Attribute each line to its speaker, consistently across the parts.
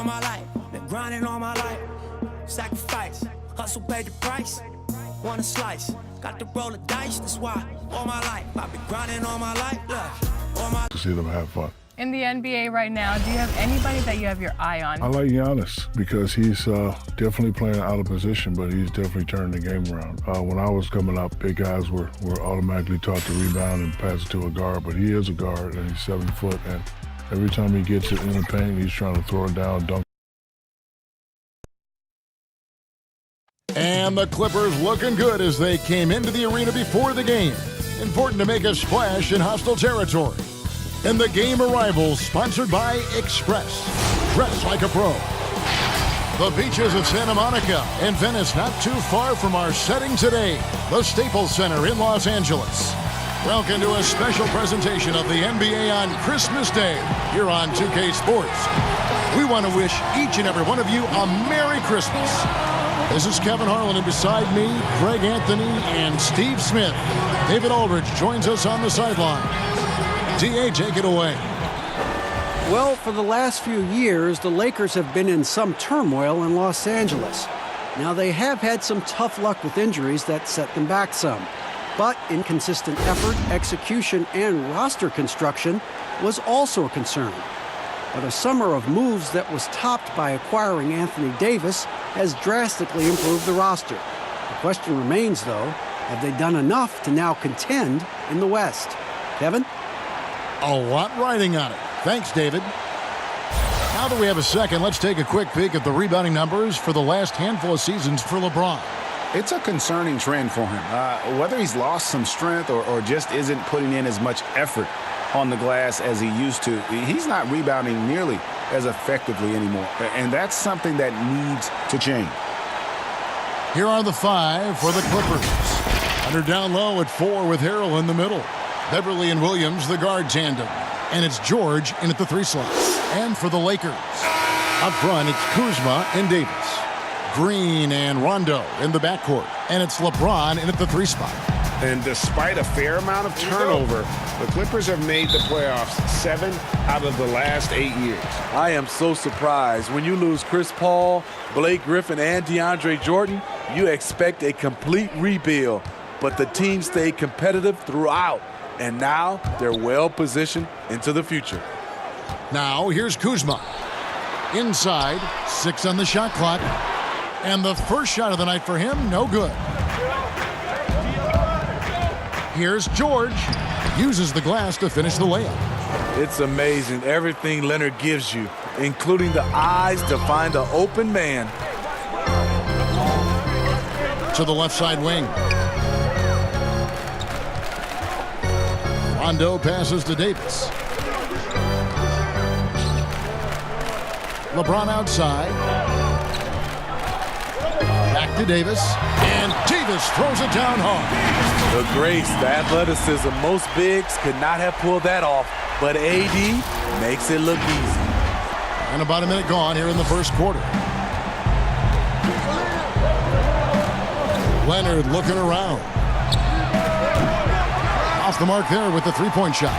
Speaker 1: all my life, been grinding all my life. Sacrifice, hustle paid the price. Want a slice, got to roll the dice. That's why all my life I've been grinding all my life. Look, all my
Speaker 2: to see them have fun.
Speaker 3: In the NBA right now, do you have anybody that you have your eye on?
Speaker 2: I like Giannis because he's definitely playing out of position, but he's definitely turning the game around. When I was coming up, big guys were automatically taught to rebound and pass it to a guard, but he is a guard and he's 7 foot, and every time he gets it in the paint, he's trying to throw it down, dunk.
Speaker 4: And the Clippers looking good as they came into the arena before the game. Important to make a splash in hostile territory. And the game arrivals sponsored by Express. Dress like a pro. The beaches of Santa Monica and Venice not too far from our setting today. The Staples Center in Los Angeles. Welcome to a special presentation of the NBA on Christmas Day here on 2K Sports. We want to wish each and every one of you a Merry Christmas. This is Kevin Harlan, and beside me, Greg Anthony and Steve Smith. David Aldridge joins us on the sideline. D.A., take it away.
Speaker 5: Well, for the last few years, the Lakers have been in some turmoil in Los Angeles. Now, they have had some tough luck with injuries that set them back some. But inconsistent effort, execution, and roster construction was also a concern. But a summer of moves that was topped by acquiring Anthony Davis has drastically improved the roster. The question remains, though, have they done enough to now contend in the West? Kevin?
Speaker 4: A lot riding on it. Thanks, David. Now that we have a second, let's take a quick peek at the rebounding numbers for the last handful of seasons for LeBron.
Speaker 6: It's a concerning trend for him. Whether he's lost some strength or just isn't putting in as much effort on the glass as he used to, he's not rebounding nearly as effectively anymore. And that's something that needs to change.
Speaker 4: Here are the 5 for the Clippers. Under down low at 4 with Harrell in the middle. Beverly and Williams, the guard tandem. And it's George in at the 3 slot. And for the Lakers, up front, it's Kuzma and Davis. Green and Rondo in the backcourt. And it's LeBron in at the 3 spot.
Speaker 6: And despite a fair amount of turnover, the Clippers have made the playoffs 7 out of the last 8 years.
Speaker 7: I am so surprised. When you lose Chris Paul, Blake Griffin, and DeAndre Jordan, you expect a complete rebuild. But the team stayed competitive throughout. And now they're well positioned into the future.
Speaker 4: Now here's Kuzma. Inside, 6 on the shot clock. And the first shot of the night for him, no good. Here's George. Uses the glass to finish the layup.
Speaker 7: It's amazing everything Leonard gives you, including the eyes to find the open man.
Speaker 4: To the left side wing. Rondo passes to Davis. LeBron outside. Back to Davis. And Davis throws it down hard.
Speaker 7: The grace, the athleticism, most bigs could not have pulled that off, but AD makes it look easy.
Speaker 4: And about a minute gone here in the first quarter. Leonard looking around. Off the mark there with the three-point shot.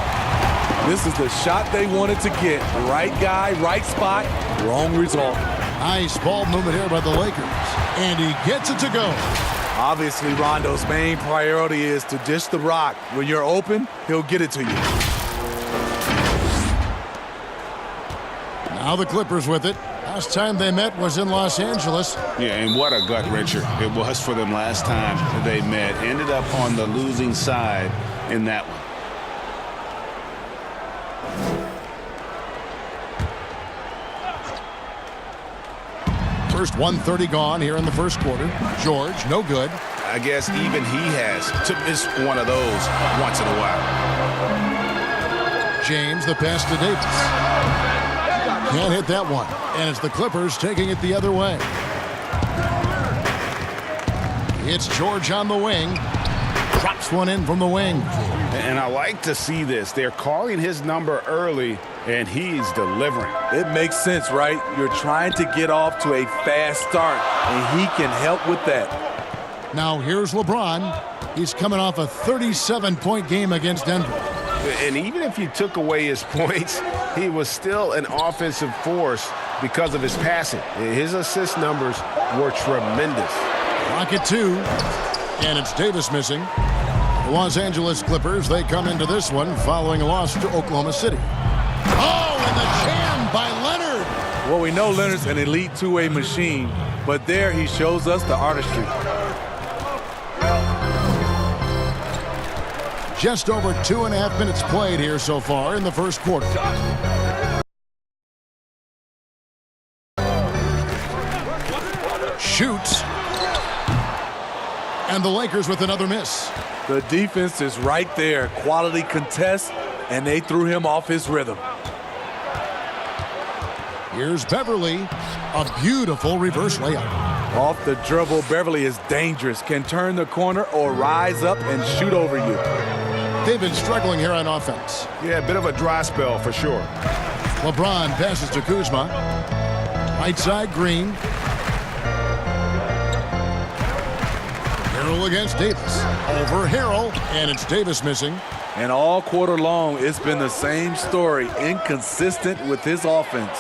Speaker 7: This is the shot they wanted to get. Right guy, right spot, wrong result.
Speaker 4: Nice ball movement here by the Lakers. And he gets it to go.
Speaker 7: Obviously, Rondo's main priority is to dish the rock. When you're open, he'll get it to you.
Speaker 4: Now the Clippers with it. Last time they met was in Los Angeles.
Speaker 6: Yeah, and what a gut wrencher it was for them last time they met. Ended up on the losing side in that one.
Speaker 4: First 1:30 gone here in the first quarter. George, no good.
Speaker 6: I guess even he has to miss one of those once in a while.
Speaker 4: James, the pass to Davis. Can't hit that one. And it's the Clippers taking it the other way. It's George on the wing. Drops one in from the wing.
Speaker 6: And I like to see this. They're calling his number early, and he's delivering.
Speaker 7: It makes sense, right? You're trying to get off to a fast start, and he can help with that.
Speaker 4: Now here's LeBron. He's coming off a 37-point game against Denver.
Speaker 6: And even if you took away his points, he was still an offensive force because of his passing. His assist numbers were tremendous.
Speaker 4: Rocket 2, and it's Davis missing. The Los Angeles Clippers, they come into this one following a loss to Oklahoma City. Oh, and the jam by Leonard.
Speaker 7: Well, we know Leonard's an elite two-way machine, but there he shows us the artistry.
Speaker 4: Just over 2.5 minutes played here so far in the first quarter. Shoots. And the Lakers with another miss.
Speaker 7: The defense is right there. Quality contest, and they threw him off his rhythm.
Speaker 4: Here's Beverly. A beautiful reverse layup.
Speaker 7: Off the dribble, Beverly is dangerous. Can turn the corner or rise up and shoot over you.
Speaker 4: They've been struggling here on offense.
Speaker 6: Yeah, a bit of a dry spell for sure.
Speaker 4: LeBron passes to Kuzma. Right side, Green. Harrell against Davis. Over Harrell, and it's Davis missing.
Speaker 7: And all quarter long, it's been the same story. Inconsistent with his offense.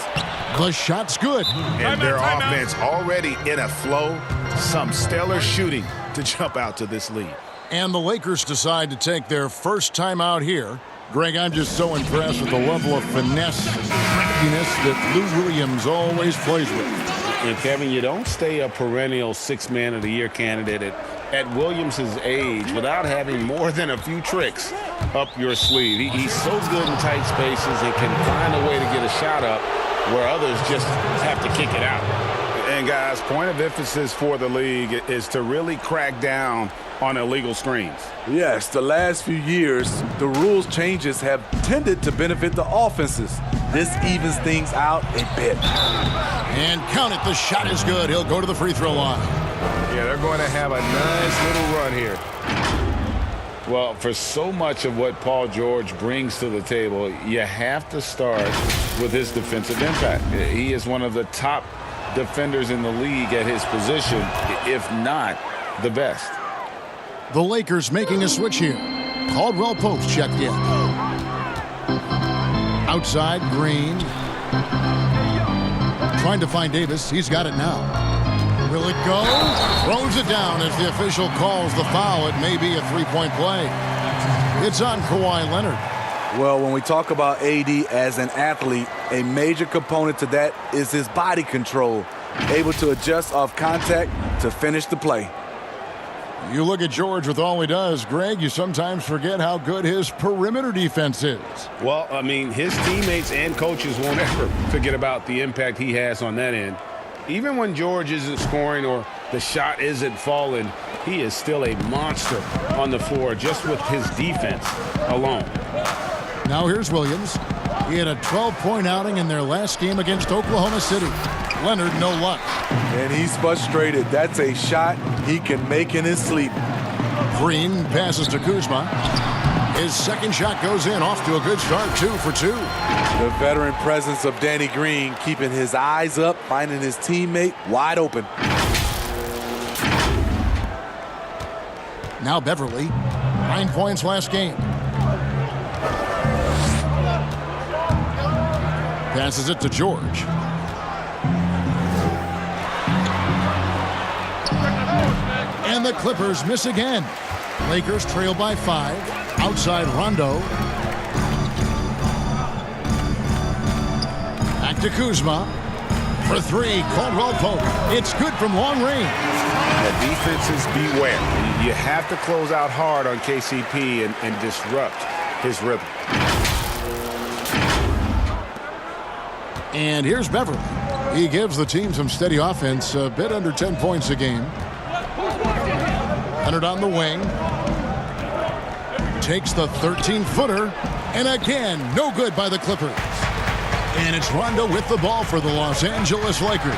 Speaker 4: The shot's good.
Speaker 6: And their offense already in a flow. Some stellar shooting to jump out to this lead.
Speaker 4: And the Lakers decide to take their first time out here. Greg, I'm just so impressed with the level of finesse and craftiness that Lou Williams always plays with.
Speaker 6: And Kevin, you don't stay a perennial six-man of the year candidate at Williams' age without having more than a few tricks up your sleeve. He's so good in tight spaces and can find a way to get a shot up where others just have to kick it out. And guys, point of emphasis for the league is to really crack down on illegal screens.
Speaker 7: Yes, the last few years, the rules changes have tended to benefit the offenses. This evens things out a bit.
Speaker 4: And count it, the shot is good. He'll go to the free throw line.
Speaker 6: Yeah, they're going to have a nice little run here. Well, for so much of what Paul George brings to the table, you have to start with his defensive impact. He is one of the top defenders in the league at his position, if not the best.
Speaker 4: The Lakers making a switch here. Caldwell Pope's checked in. Outside, Green. Trying to find Davis. He's got it now. Will it go? Throws it down as the official calls the foul. It may be a three-point play. It's on Kawhi Leonard.
Speaker 7: Well, when we talk about AD as an athlete, a major component to that is his body control, able to adjust off contact to finish the play.
Speaker 4: You look at George with all he does, Greg, you sometimes forget how good his perimeter defense is.
Speaker 6: Well, I mean, his teammates and coaches won't ever forget about the impact he has on that end. Even when George isn't scoring or the shot isn't falling, he is still a monster on the floor just with his defense alone.
Speaker 4: Now here's Williams. He had a 12-point outing in their last game against Oklahoma City. Leonard, no luck.
Speaker 7: And he's frustrated. That's a shot he can make in his sleep.
Speaker 4: Green passes to Kuzma. His second shot goes in, off to a good start, 2 for 2.
Speaker 7: The veteran presence of Danny Green keeping his eyes up, finding his teammate wide open.
Speaker 4: Now Beverly, 9 points last game. Passes it to George. And the Clippers miss again. Lakers trail by 5. Outside Rondo. Back to Kuzma. For 3, Caldwell Pope. It's good from long range.
Speaker 6: The defenses beware. You have to close out hard on KCP and disrupt his rhythm.
Speaker 4: And here's Beverly. He gives the team some steady offense, a bit under 10 points a game. Leonard on the wing. Takes the 13-footer. And again, no good by the Clippers. And it's Rondo with the ball for the Los Angeles Lakers.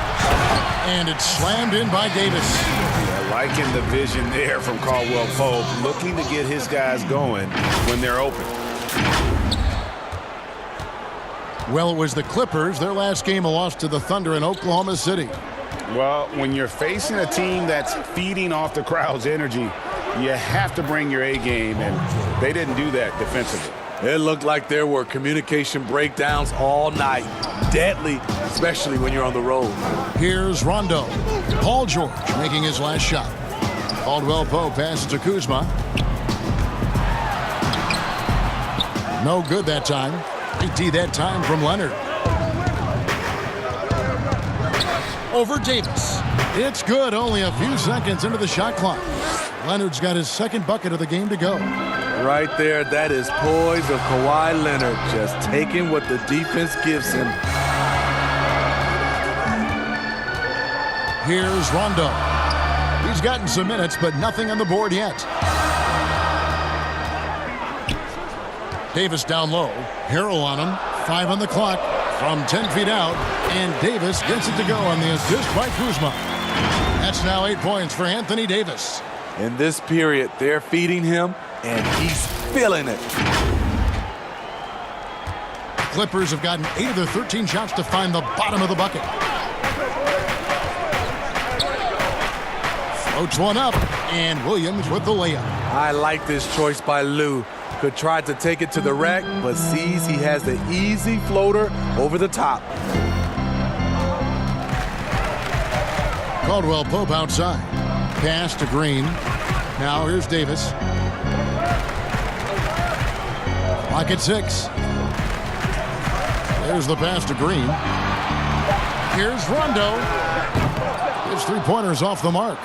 Speaker 4: And it's slammed in by Davis.
Speaker 6: Yeah, liking the vision there from Caldwell Pope, looking to get his guys going when they're open.
Speaker 4: Well, it was the Clippers. Their last game, a loss to the Thunder in Oklahoma City.
Speaker 6: Well, when you're facing a team that's feeding off the crowd's energy, you have to bring your A game, and they didn't do that defensively.
Speaker 7: It looked like there were communication breakdowns all night. deadly, especially when you're on the road.
Speaker 4: Here's Rondo. Paul George making his last shot. Caldwell Pope passes to Kuzma. No good that time. IT that time from Leonard. Over Davis. It's good, only a few seconds into the shot clock. Leonard's got his second bucket of the game to go.
Speaker 7: Right there, that is poise of Kawhi Leonard, just taking what the defense gives him.
Speaker 4: Here's Rondo. He's gotten some minutes, but nothing on the board yet. Davis down low. Harrell on him. 5 on the clock. From 10 feet out. And Davis gets it to go on the assist by Kuzma. That's now 8 points for Anthony Davis.
Speaker 7: In this period, they're feeding him, and he's feeling it.
Speaker 4: Clippers have gotten 8 of their 13 shots to find the bottom of the bucket. Floats one up, and Williams with the layup.
Speaker 7: I like this choice by Lou. Could try to take it to the rack, but sees he has the easy floater over the top.
Speaker 4: Caldwell Pope outside. Pass to Green. Now here's Davis. Clock at 6. There's the pass to Green. Here's Rondo. His three-pointers off the mark.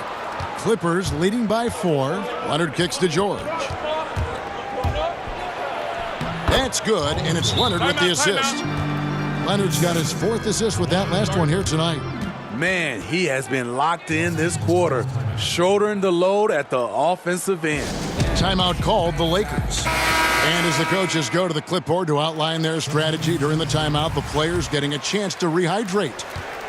Speaker 4: Clippers leading by 4. Leonard kicks to George. That's good, and it's Leonard with the assist. Leonard's got his 4th assist with that last one here tonight.
Speaker 7: Man, he has been locked in this quarter, shouldering the load at the offensive end.
Speaker 4: Timeout called the Lakers. And as the coaches go to the clipboard to outline their strategy during the timeout, the players getting a chance to rehydrate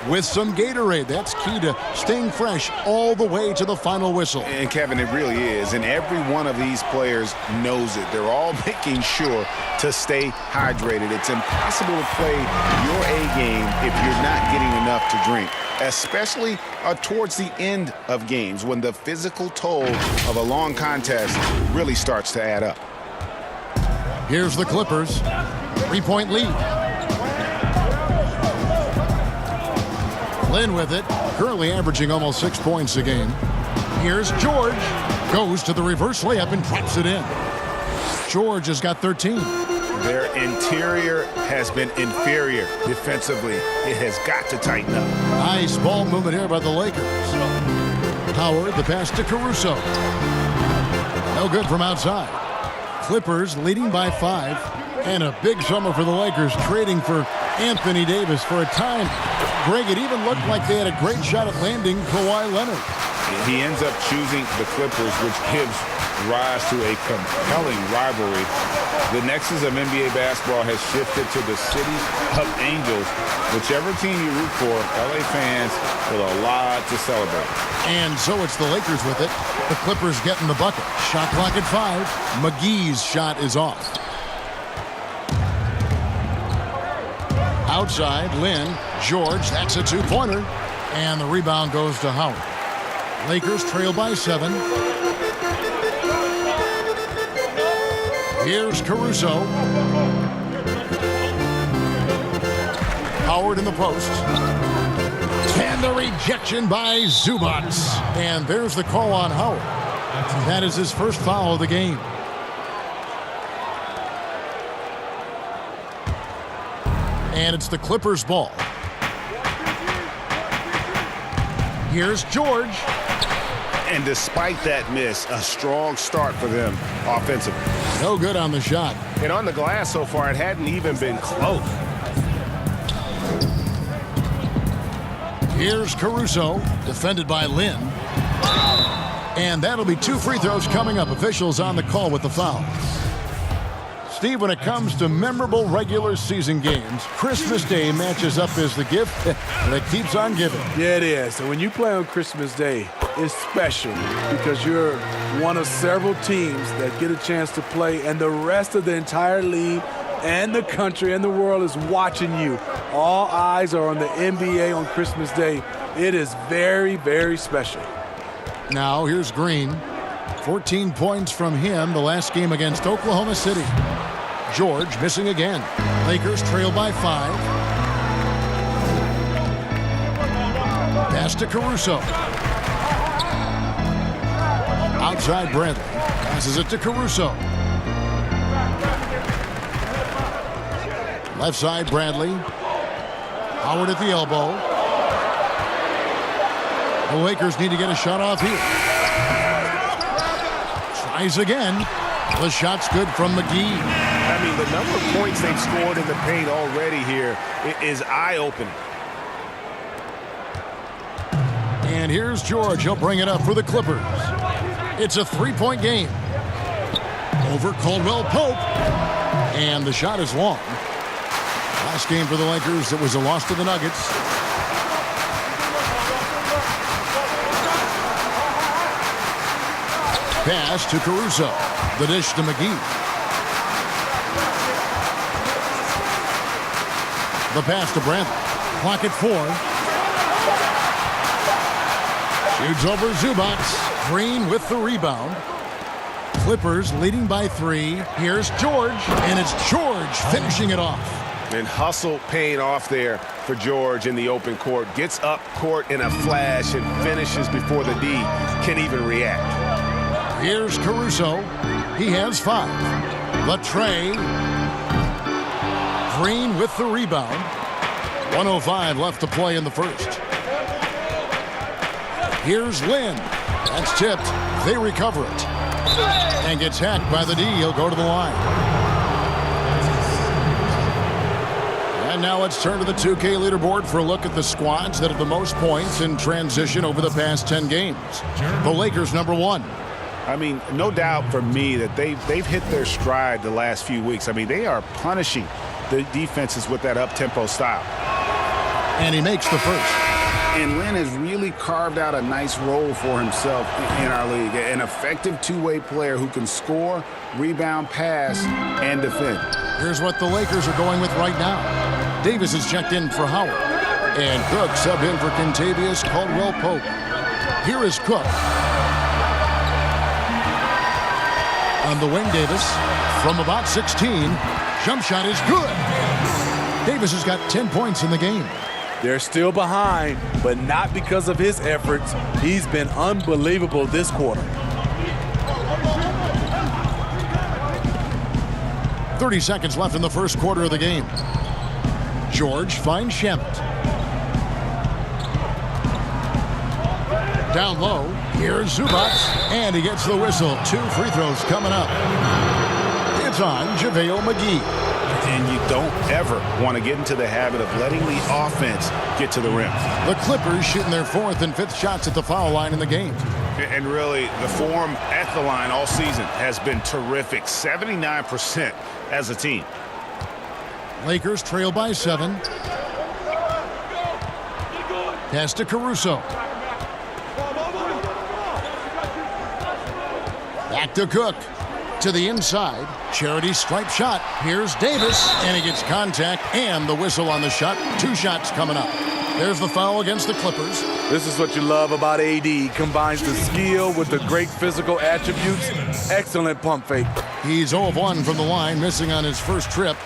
Speaker 4: with some Gatorade. That's key to staying fresh all the way to the final whistle.
Speaker 6: And Kevin, it really is. And every one of these players knows it. They're all making sure to stay hydrated. It's impossible to play your A game if you're not getting enough to drink, especially towards the end of games when the physical toll of a long contest really starts to add up.
Speaker 4: Here's the Clippers. 3-point lead. Lynn with it, currently averaging almost 6 points a game. Here's George. Goes to the reverse layup and drops it in. George has got 13.
Speaker 6: Their interior has been inferior defensively. It has got to tighten up.
Speaker 4: Nice ball movement here by the Lakers. Howard, the pass to Caruso. No good from outside. Clippers leading by 5. And a big summer for the Lakers, trading for Anthony Davis for a time. Greg, it even looked like they had a great shot at landing Kawhi Leonard.
Speaker 6: He ends up choosing the Clippers, which gives rise to a compelling rivalry. The nexus of NBA basketball has shifted to the city of angels. Whichever team you root for, LA fans with a lot to celebrate.
Speaker 4: And so it's the Lakers with it. The Clippers getting the bucket. Shot clock at 5. McGee's shot is off. Outside, Lynn, George, that's a 2-pointer. And the rebound goes to Howard. Lakers trail by 7. Here's Caruso. Howard in the post. And the rejection by Zubac. And there's the call on Howard. That is his first foul of the game. And it's the Clippers' ball. Here's George.
Speaker 6: And despite that miss, a strong start for them offensively.
Speaker 4: No good on the shot.
Speaker 6: And on the glass so far, it hadn't even been close.
Speaker 4: Here's Caruso, defended by Lynn. And that'll be 2 free throws coming up. Officials on the call with the foul. Steve, when it comes to memorable regular season games, Christmas Day matches up as the gift that keeps on giving.
Speaker 7: Yeah, it is. And when you play on Christmas Day, it's special because you're one of several teams that get a chance to play, and the rest of the entire league and the country and the world is watching you. All eyes are on the NBA on Christmas Day. It is very, very special.
Speaker 4: Now here's Green. 14 points from him the last game against Oklahoma City. George missing again. Lakers trail by 5. Pass to Caruso. Outside Bradley. Passes it to Caruso. Left side Bradley. Howard at the elbow. The Lakers need to get a shot off here. Tries again. The shot's good from McGee.
Speaker 6: I mean, the number of points they've scored in the paint already here is eye-opening.
Speaker 4: And here's George. He'll bring it up for the Clippers. It's a three-point game. Over Caldwell Pope. And the shot is long. Last game for the Lakers, it was a loss to the Nuggets. Pass to Caruso. The dish to McGee. The pass to Bradley. Clock at 4. Shoots over Zubac. Green with the rebound. Clippers leading by 3. Here's George. And it's George finishing it off.
Speaker 6: And hustle paying off there for George in the open court. Gets up court in a flash and finishes before the D can even react.
Speaker 4: Here's Caruso. He has 5. The tray. Green with the rebound. 1:05 left to play in the first. Here's Lynn. That's tipped. They recover it. And gets hacked by the D. He'll go to the line. And now let's turn to the 2K leaderboard for a look at the squads that have the most points in transition over the past 10 games. The Lakers number 1.
Speaker 6: I mean, no doubt for me that they've hit their stride the last few weeks. I mean, they are punishing the defenses with that up-tempo style.
Speaker 4: And he makes the first.
Speaker 6: And Lynn has really carved out a nice role for himself in our league. An effective two-way player who can score, rebound, pass, and defend.
Speaker 4: Here's what the Lakers are going with right now. Davis is checked in for Howard. And Cook subbed in for Kentavious Caldwell-Pope. Here is Cook. On the wing, Davis from about 16. Jump shot is good. Davis has got 10 points in the game.
Speaker 7: They're still behind, but not because of his efforts. He's been unbelievable this quarter.
Speaker 4: 30 seconds left in the first quarter of the game. George finds Shamet. Down low, here's Zubac, and he gets the whistle. 2 free throws coming up. It's on JaVale McGee.
Speaker 6: And you don't ever want to get into the habit of letting the offense get to the rim.
Speaker 4: The Clippers shooting their 4th and 5th shots at the foul line in the game.
Speaker 6: And really, the form at the line all season has been terrific. 79% as a team.
Speaker 4: Lakers trail by 7. Pass to Caruso. Back to Cook. To the inside. Charity stripe shot. Here's Davis. And he gets contact and the whistle on the shot. 2 shots coming up. There's the foul against the Clippers.
Speaker 7: This is what you love about AD. He combines the skill with the great physical attributes. Excellent pump fake.
Speaker 4: He's 0 of 1 from the line, missing on his first trip.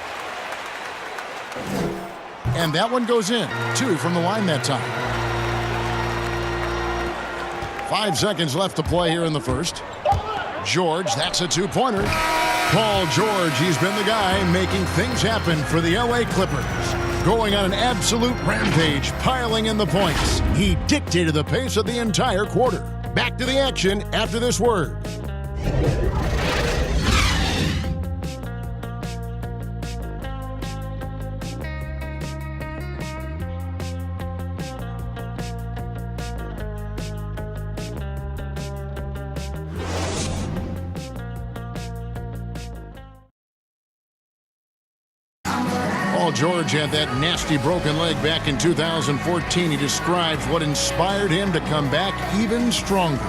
Speaker 4: And that one goes in. 2 from the line that time. 5 seconds left to play here in the first. George, that's a 2-pointer. Paul George, he's been the guy making things happen for the L.A. Clippers. Going on an absolute rampage, piling in the points. He dictated the pace of the entire quarter. Back to the action after this word. Paul George had that nasty broken leg back in 2014. He describes what inspired him to come back even stronger.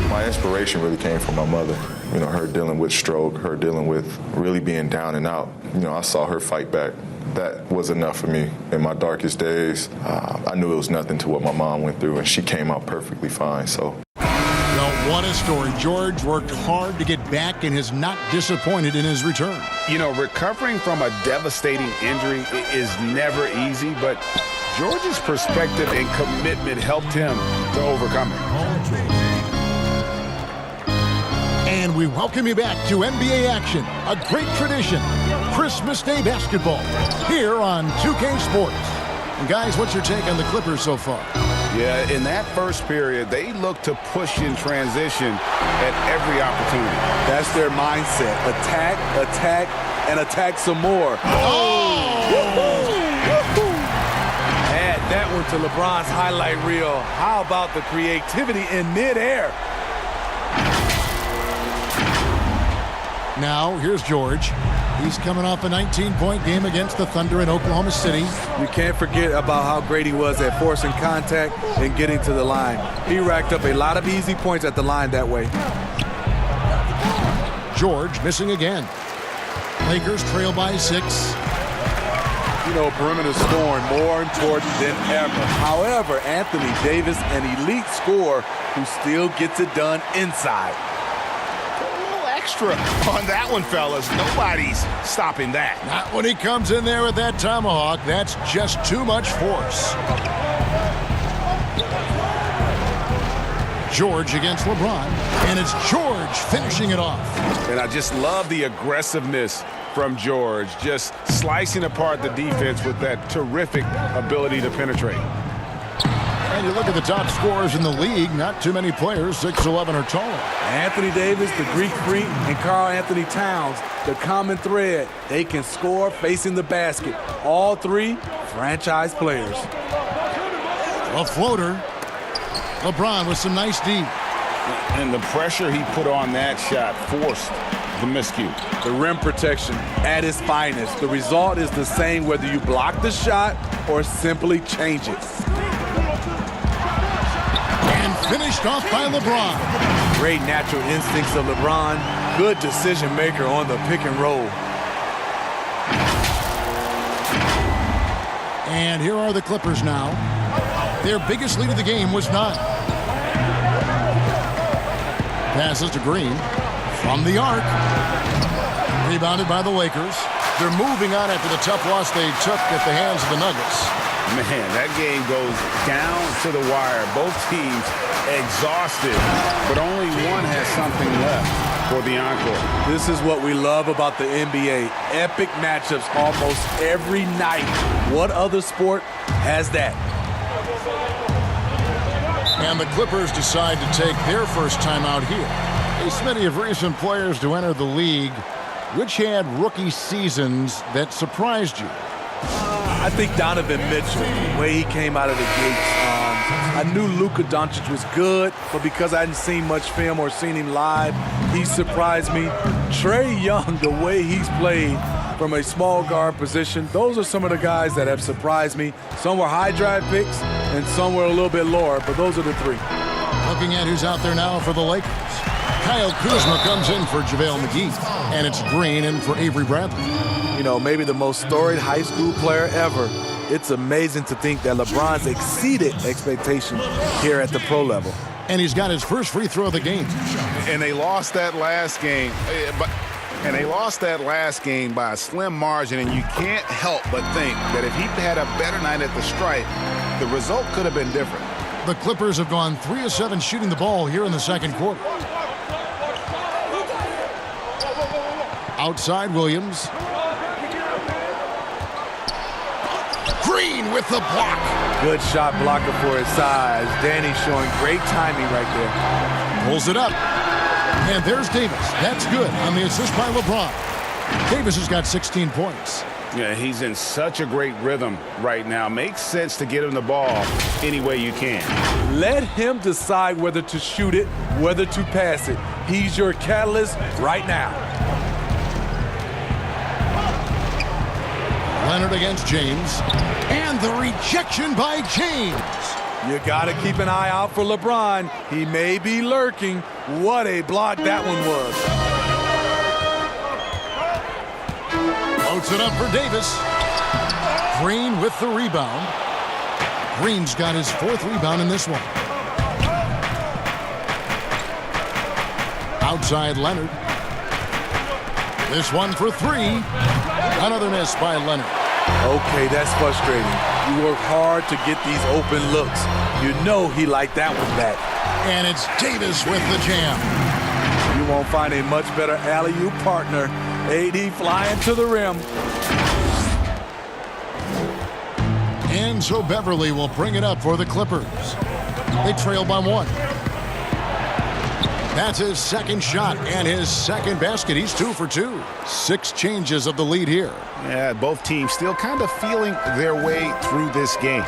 Speaker 8: My inspiration really came from my mother. You know, her dealing with stroke, her dealing with really being down and out. You know, I saw her fight back. That was enough for me in my darkest days. I knew it was nothing to what my mom went through, and she came out perfectly fine. So,
Speaker 4: well, What a story. George worked hard to get back and has not disappointed in his return.
Speaker 6: You know, recovering from a devastating injury is never easy, but George's perspective and commitment helped him to overcome it.
Speaker 4: And we welcome you back to NBA action, a great tradition, Christmas Day basketball, here on 2K Sports. And guys, what's your take on the Clippers so far?
Speaker 6: Yeah, in that first period, they looked to push in transition at every opportunity.
Speaker 7: That's their mindset. Attack, attack, and attack some more. Add that one to LeBron's highlight reel. How about the creativity in midair?
Speaker 4: Now, here's George. He's coming off a 19-point game against the Thunder in Oklahoma City.
Speaker 7: You can't forget about how great he was at forcing contact and getting to the line. He racked up a lot of easy points at the line that way.
Speaker 4: George missing again. Lakers trail by 6.
Speaker 7: You know, perimeter scoring more important than ever. However, Anthony Davis, an elite scorer who still gets it done inside.
Speaker 6: Extra on that one, fellas. Nobody's stopping that.
Speaker 4: Not when he comes in there with that tomahawk. That's just too much force. George against LeBron, and it's George finishing it off.
Speaker 6: And I just love the aggressiveness from George, just slicing apart the defense with that terrific ability to penetrate.
Speaker 4: And you look at the top scorers in the league, not too many players 6'11" or taller.
Speaker 7: Anthony Davis, the Greek Freak, and Karl Anthony Towns, the common thread. They can score facing the basket. All three franchise players.
Speaker 4: A floater. LeBron with some nice D.
Speaker 6: And the pressure he put on that shot forced the miscue.
Speaker 7: The rim protection at its finest. The result is the same whether you block the shot or simply change it.
Speaker 4: Finished off by LeBron.
Speaker 7: Great natural instincts of LeBron. Good decision maker on the pick and roll.
Speaker 4: And here are the Clippers now. Their biggest lead of the game was 9. Passes to Green from the arc. Rebounded by the Lakers. They're moving on after the tough loss they took at the hands of the Nuggets.
Speaker 6: Man, that game goes down to the wire. Both teams exhausted, but only one has something left for the encore.
Speaker 7: This is what we love about the NBA. Epic matchups almost every night. What other sport has that?
Speaker 4: And the Clippers decide to take their first time out here. A smitty of recent players to enter the league. Which had rookie seasons that surprised you?
Speaker 7: I think Donovan Mitchell, the way he came out of the gates. I knew Luka Doncic was good, but because I hadn't seen much film or seen him live, he surprised me. Trae Young, the way he's played from a small guard position, those are some of the guys that have surprised me. Some were high drive picks, and some were a little bit lower, but those are the three.
Speaker 4: Looking at who's out there now for the Lakers. Kyle Kuzma comes in for JaVale McGee, and it's Green in for Avery Bradley.
Speaker 7: You know, maybe the most storied high school player ever. It's amazing to think that LeBron's exceeded expectations here at the pro level.
Speaker 4: And he's got his first free throw of the game.
Speaker 6: And they lost that last game. By a slim margin, and you can't help but think that if he'd had a better night at the stripe, the result could have been different.
Speaker 4: The Clippers have gone 3 of 7 shooting the ball here in the second quarter. Outside Williams. Green with the block.
Speaker 7: Good shot blocker for his size. Danny showing great timing right there.
Speaker 4: Pulls it up. And there's Davis. That's good on the assist by LeBron. Davis has got 16 points.
Speaker 6: Yeah, he's in such a great rhythm right now. Makes sense to get him the ball any way you can.
Speaker 7: Let him decide whether to shoot it, whether to pass it. He's your catalyst right now.
Speaker 4: Leonard against James. And the rejection by James.
Speaker 7: You got to keep an eye out for LeBron. He may be lurking. What a block that one was.
Speaker 4: Floats it up for Davis. Green with the rebound. Green's got his 4th rebound in this one. side, Leonard. This one for three. Another miss by Leonard.
Speaker 7: Okay, that's frustrating. You work hard to get these open looks. You know he liked that one back.
Speaker 4: And it's Davis with the jam.
Speaker 7: You won't find a much better alley-oop partner. AD flying to the rim.
Speaker 4: And so Beverly will bring it up for the Clippers. They trail by one. That's his second shot and his second basket. He's 2 for 2. 6 changes of the lead here.
Speaker 6: Yeah, both teams still kind of feeling their way through this game.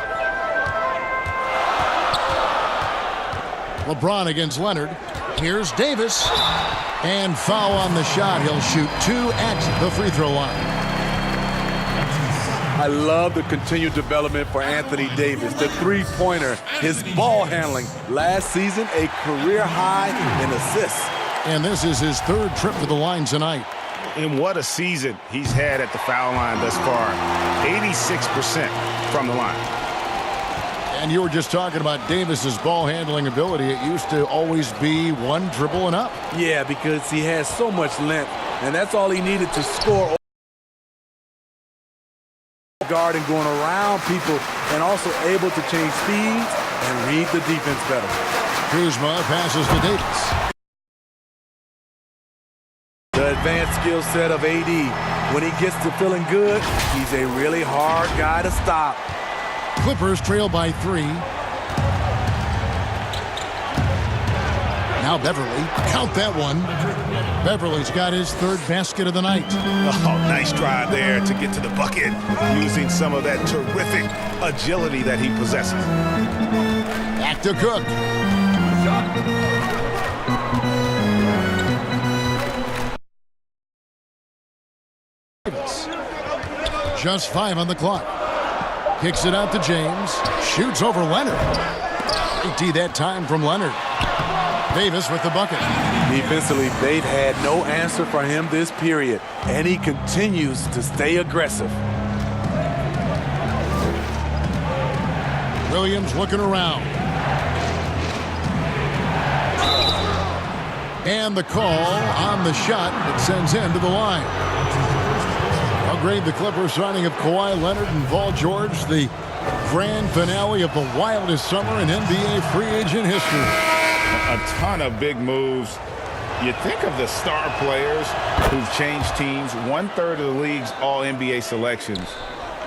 Speaker 4: LeBron against Leonard. Here's Davis. And foul on the shot. He'll shoot 2 at the free throw line.
Speaker 7: I love the continued development for Anthony Davis. The three-pointer, his ball handling. Last season, a career high in assists.
Speaker 4: And this is his 3rd trip to the line tonight.
Speaker 6: And what a season he's had at the foul line thus far. 86% from the line.
Speaker 4: And you were just talking about Davis's ball handling ability. It used to always be 1 dribble and up.
Speaker 7: Yeah, because he has so much length, and that's all he needed to score. Guard and going around people, and also able to change speeds and read the defense better.
Speaker 4: Kuzma passes to Davis.
Speaker 7: The advanced skill set of AD. When he gets to feeling good, he's a really hard guy to stop.
Speaker 4: Clippers trail by 3. Now Beverly. Count that one. Beverly's got his 3rd basket of the night.
Speaker 6: Oh, nice drive there to get to the bucket, using some of that terrific agility that he possesses.
Speaker 4: Back to Cook. Just 5 on the clock. Kicks it out to James. Shoots over Leonard. AT that time from Leonard. Davis with the bucket.
Speaker 7: Defensively, they've had no answer for him this period, and he continues to stay aggressive.
Speaker 4: Williams looking around. And the call on the shot that sends him to the line. I'll grade the Clippers signing of Kawhi Leonard and Paul George, the grand finale of the wildest summer in NBA free agent history.
Speaker 6: A ton of big moves. You think of the star players who've changed teams, 1/3 of the league's all-NBA selections,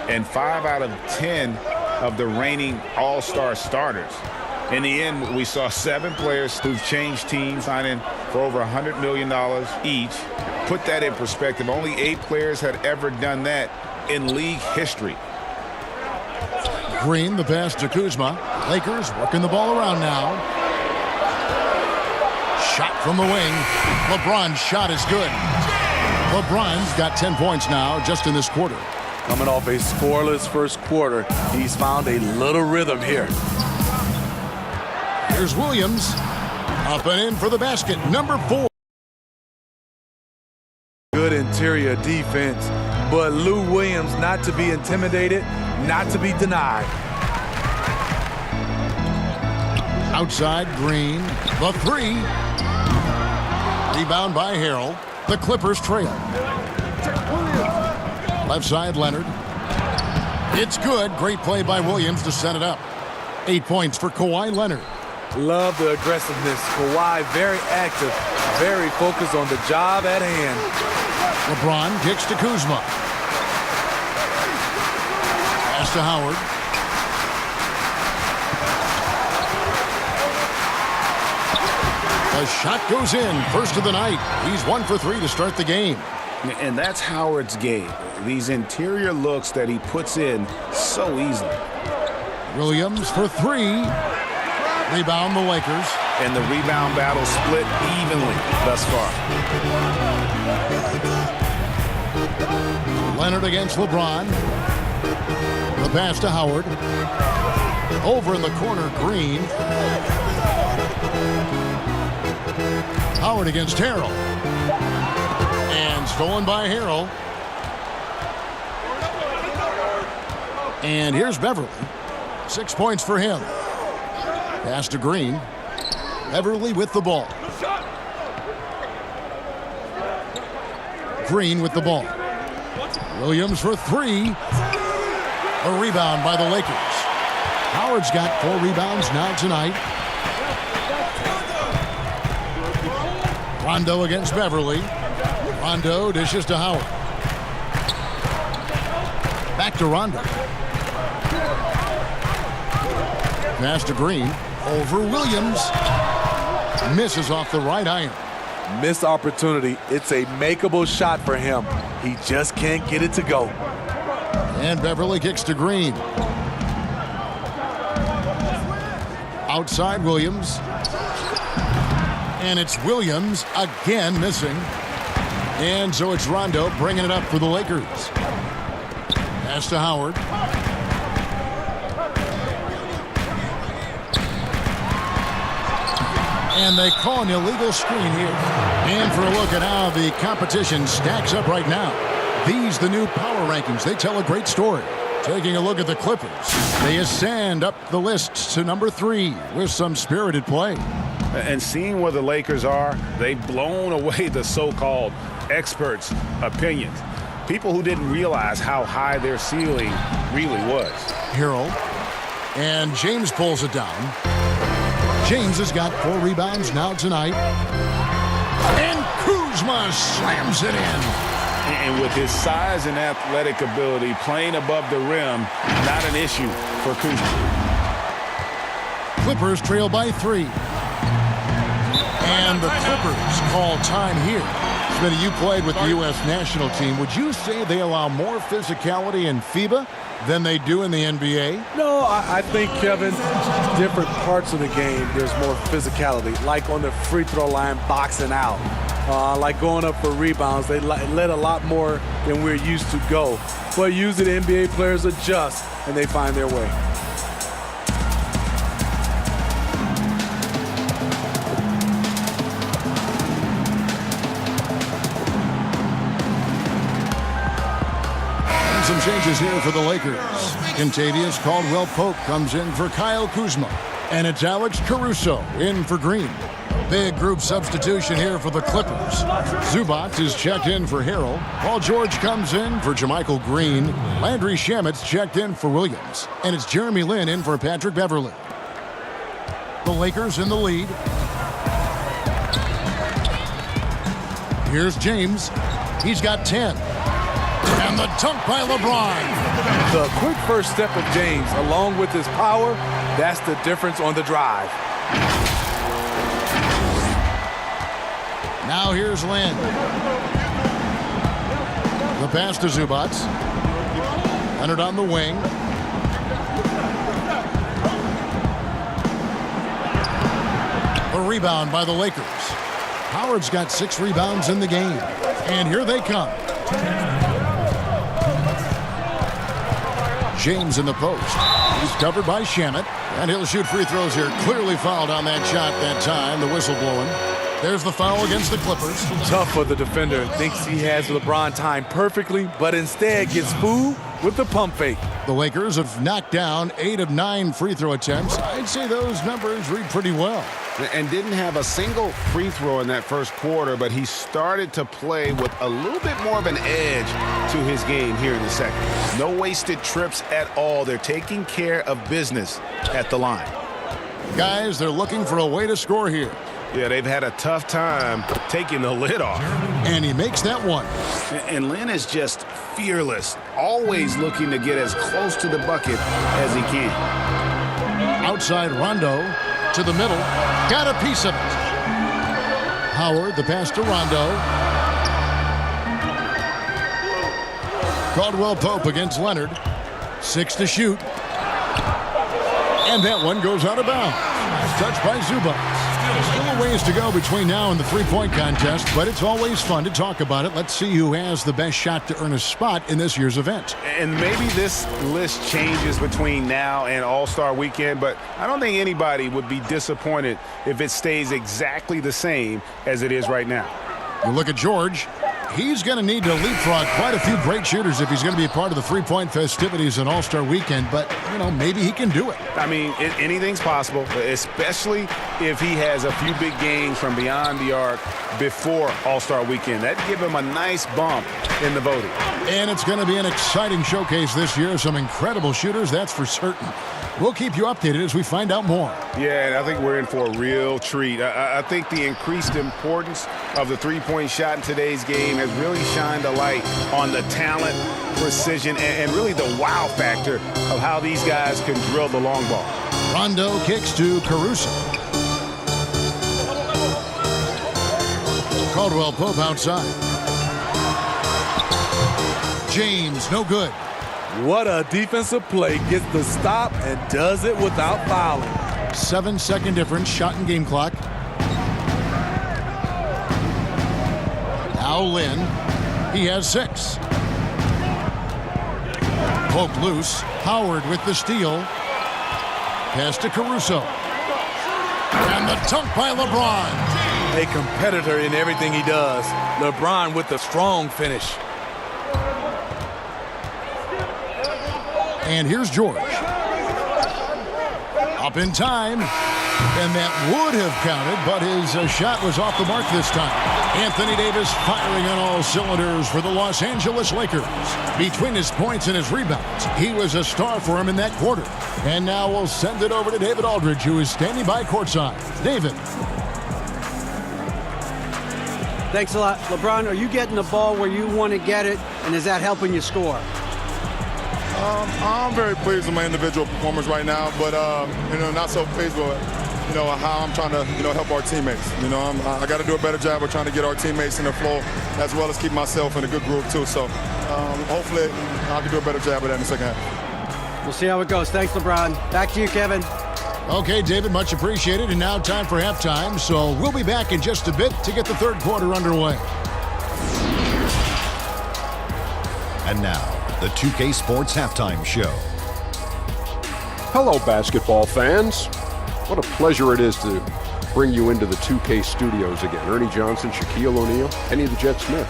Speaker 6: and 5 out of 10 of the reigning all-star starters. In the end, we saw 7 players who've changed teams, signing for over $100 million each. Put that in perspective, only 8 players had ever done that in league history.
Speaker 4: Green, the pass to Kuzma. Lakers working the ball around now. Shot from the wing. LeBron's shot is good. LeBron's got 10 points now just in this quarter.
Speaker 7: Coming off a scoreless first quarter, he's found a little rhythm here.
Speaker 4: Here's Williams. Up and in for the basket. Number 4.
Speaker 7: Good interior defense, but Lou Williams not to be intimidated, not to be denied.
Speaker 4: Outside, Green. The 3. Rebound by Harrell. The Clippers trail. Left side, Leonard. It's good. Great play by Williams to set it up. 8 points for Kawhi Leonard.
Speaker 7: Love the aggressiveness. Kawhi very active, very focused on the job at hand.
Speaker 4: LeBron kicks to Kuzma. Pass to Howard. The shot goes in. First of the night. He's 1 for 3 to start the game.
Speaker 6: And that's Howard's game. These interior looks that he puts in so easily.
Speaker 4: Williams for 3. Rebound the Lakers.
Speaker 6: And the rebound battle split evenly thus far.
Speaker 4: Leonard against LeBron. The pass to Howard. Over in the corner, Green. Howard against Harrell. And stolen by Harrell. And here's Beverly. 6 points for him. Pass to Green. Beverly with the ball. Green with the ball. Williams for three. A rebound by the Lakers. Howard's got 4 rebounds now tonight. Rondo against Beverly. Rondo dishes to Howard. Back to Rondo. Pass to Green. Over Williams. Misses off the right iron.
Speaker 7: Missed opportunity. It's a makeable shot for him. He just can't get it to go.
Speaker 4: And Beverly kicks to Green. Outside Williams. And it's Williams again missing. And so it's Rondo bringing it up for the Lakers. Pass to Howard. And they call an illegal screen here. And for a look at how the competition stacks up right now. These, the new power rankings, they tell a great story. Taking a look at the Clippers. They ascend up the list to number 3 with some spirited play.
Speaker 6: And seeing where the Lakers are, they've blown away the so-called experts' opinions. People who didn't realize how high their ceiling really was.
Speaker 4: Harold. And James pulls it down. James has got 4 rebounds now tonight. And Kuzma slams it in.
Speaker 6: And with his size and athletic ability, playing above the rim, not an issue for Kuzma.
Speaker 4: Clippers trail by 3. And the Clippers call time here. Smitty, you played with the U.S. national team. Would you say they allow more physicality in FIBA than they do in the NBA?
Speaker 7: No, I think, Kevin, different parts of the game, there's more physicality. Like on the free throw line, boxing out. Like going up for rebounds, they let a lot more than we're used to go. But usually the NBA players adjust, and they find their way.
Speaker 4: Some changes here for the Lakers. Kentavious Caldwell-Pope comes in for Kyle Kuzma. And it's Alex Caruso in for Green. Big group substitution here for the Clippers. Zubac is checked in for Harold. Paul George comes in for JaMychal Green. Landry Shamet's checked in for Williams. And it's Jeremy Lin in for Patrick Beverly. The Lakers in the lead. Here's James. He's got 10. And the dunk by LeBron.
Speaker 7: The quick first step of James, along with his power, that's the difference on the drive.
Speaker 4: Now here's Lin. The pass to Zubac. Leonard on the wing. A rebound by the Lakers. Howard's got 6 rebounds in the game. And here they come. James in the post. He's covered by Shamet. And he'll shoot free throws here. Clearly fouled on that shot that time. The whistle blowing. There's the foul against the Clippers.
Speaker 7: Tough for the defender. Thinks he has LeBron timed perfectly, but instead gets fooled with the pump fake.
Speaker 4: The Lakers have knocked down 8 of 9 free throw attempts. I'd say those numbers read pretty well.
Speaker 6: And didn't have a single free throw in that first quarter, but he started to play with a little bit more of an edge to his game here in the second. No wasted trips at all. They're taking care of business at the line.
Speaker 4: Guys, they're looking for a way to score here.
Speaker 6: Yeah, they've had a tough time taking the lid off.
Speaker 4: And he makes that one.
Speaker 6: And Lin is just fearless, always looking to get as close to the bucket as he can.
Speaker 4: Outside Rondo to the middle. Got a piece of it. Howard, the pass to Rondo. Caldwell-Pope against Leonard. 6 to shoot. And that one goes out of bounds. Touched by Zubac. Still a ways to go between now and the three-point contest, but it's always fun to talk about it. Let's see who has the best shot to earn a spot in this year's event.
Speaker 6: And maybe this list changes between now and All-Star Weekend, but I don't think anybody would be disappointed if it stays exactly the same as it is right now.
Speaker 4: You look at George. He's going to need to leapfrog quite a few great shooters if he's going to be a part of the three-point festivities in All-Star Weekend, but, maybe he can do it.
Speaker 6: I mean, anything's possible, especially if he has a few big games from beyond the arc before All-Star Weekend. That'd give him a nice bump in the voting.
Speaker 4: And it's going to be an exciting showcase this year. Some incredible shooters, that's for certain. We'll keep you updated as we find out more.
Speaker 6: Yeah, and I think we're in for a real treat. I think the increased importance of the three-point shot in today's game has really shined a light on the talent, precision, and really the wow factor of how these guys can drill the long ball.
Speaker 4: Rondo kicks to Caruso. Caldwell Pope outside. James, no good.
Speaker 7: What a defensive play. Gets the stop and does it without fouling.
Speaker 4: 7-second difference, shot and game clock. Now Lynn. He has 6. Pope loose. Howard with the steal. Pass to Caruso. And the dunk by LeBron.
Speaker 7: A competitor in everything he does. LeBron with the strong finish.
Speaker 4: And here's George. Up in time. And that would have counted, but his shot was off the mark this time. Anthony Davis firing on all cylinders for the Los Angeles Lakers. Between his points and his rebounds, he was a star for him in that quarter. And now we'll send it over to David Aldridge, who is standing by courtside. David.
Speaker 5: Thanks a lot. LeBron, are you getting the ball where you want to get it, and is that helping you score?
Speaker 9: I'm very pleased with my individual performance right now, but not so pleased with how I'm trying to help our teammates. I got to do a better job of trying to get our teammates in the flow, as well as keep myself in a good groove too. So hopefully I can do a better job of that in the second half.
Speaker 5: We'll see how it goes. Thanks, LeBron. Back to you, Kevin.
Speaker 4: Okay, David, much appreciated. And now time for halftime. So we'll be back in just a bit to get the third quarter underway.
Speaker 10: And now, the 2K Sports Halftime Show.
Speaker 11: Hello, basketball fans. What a pleasure it is to bring you into the 2K studios again. Ernie Johnson, Shaquille O'Neal, Kenny the Jet Smith.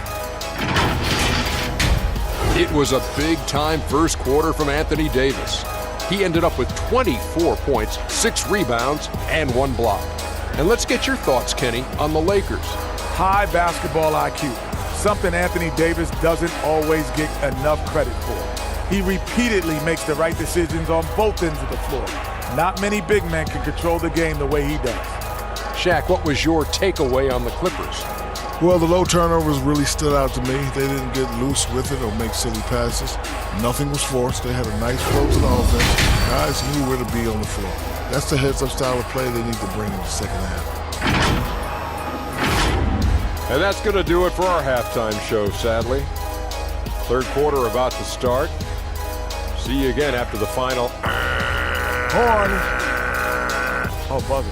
Speaker 11: It was a big-time first quarter from Anthony Davis. He ended up with 24 points, 6 rebounds, and 1 block. And let's get your thoughts, Kenny, on the Lakers.
Speaker 7: High basketball IQ. Something Anthony Davis doesn't always get enough credit for. He repeatedly makes the right decisions on both ends of the floor. Not many big men can control the game the way he does.
Speaker 11: Shaq, what was your takeaway on the Clippers?
Speaker 2: Well, the low turnovers really stood out to me. They didn't get loose with it or make silly passes. Nothing was forced. They had a nice flow to the offense. Guys knew where to be on the floor. That's the heads-up style of play they need to bring in the second half.
Speaker 11: And that's going to do it for our halftime show, sadly. Third quarter about to start. See you again after the final.
Speaker 7: Horn. Oh, buzzer.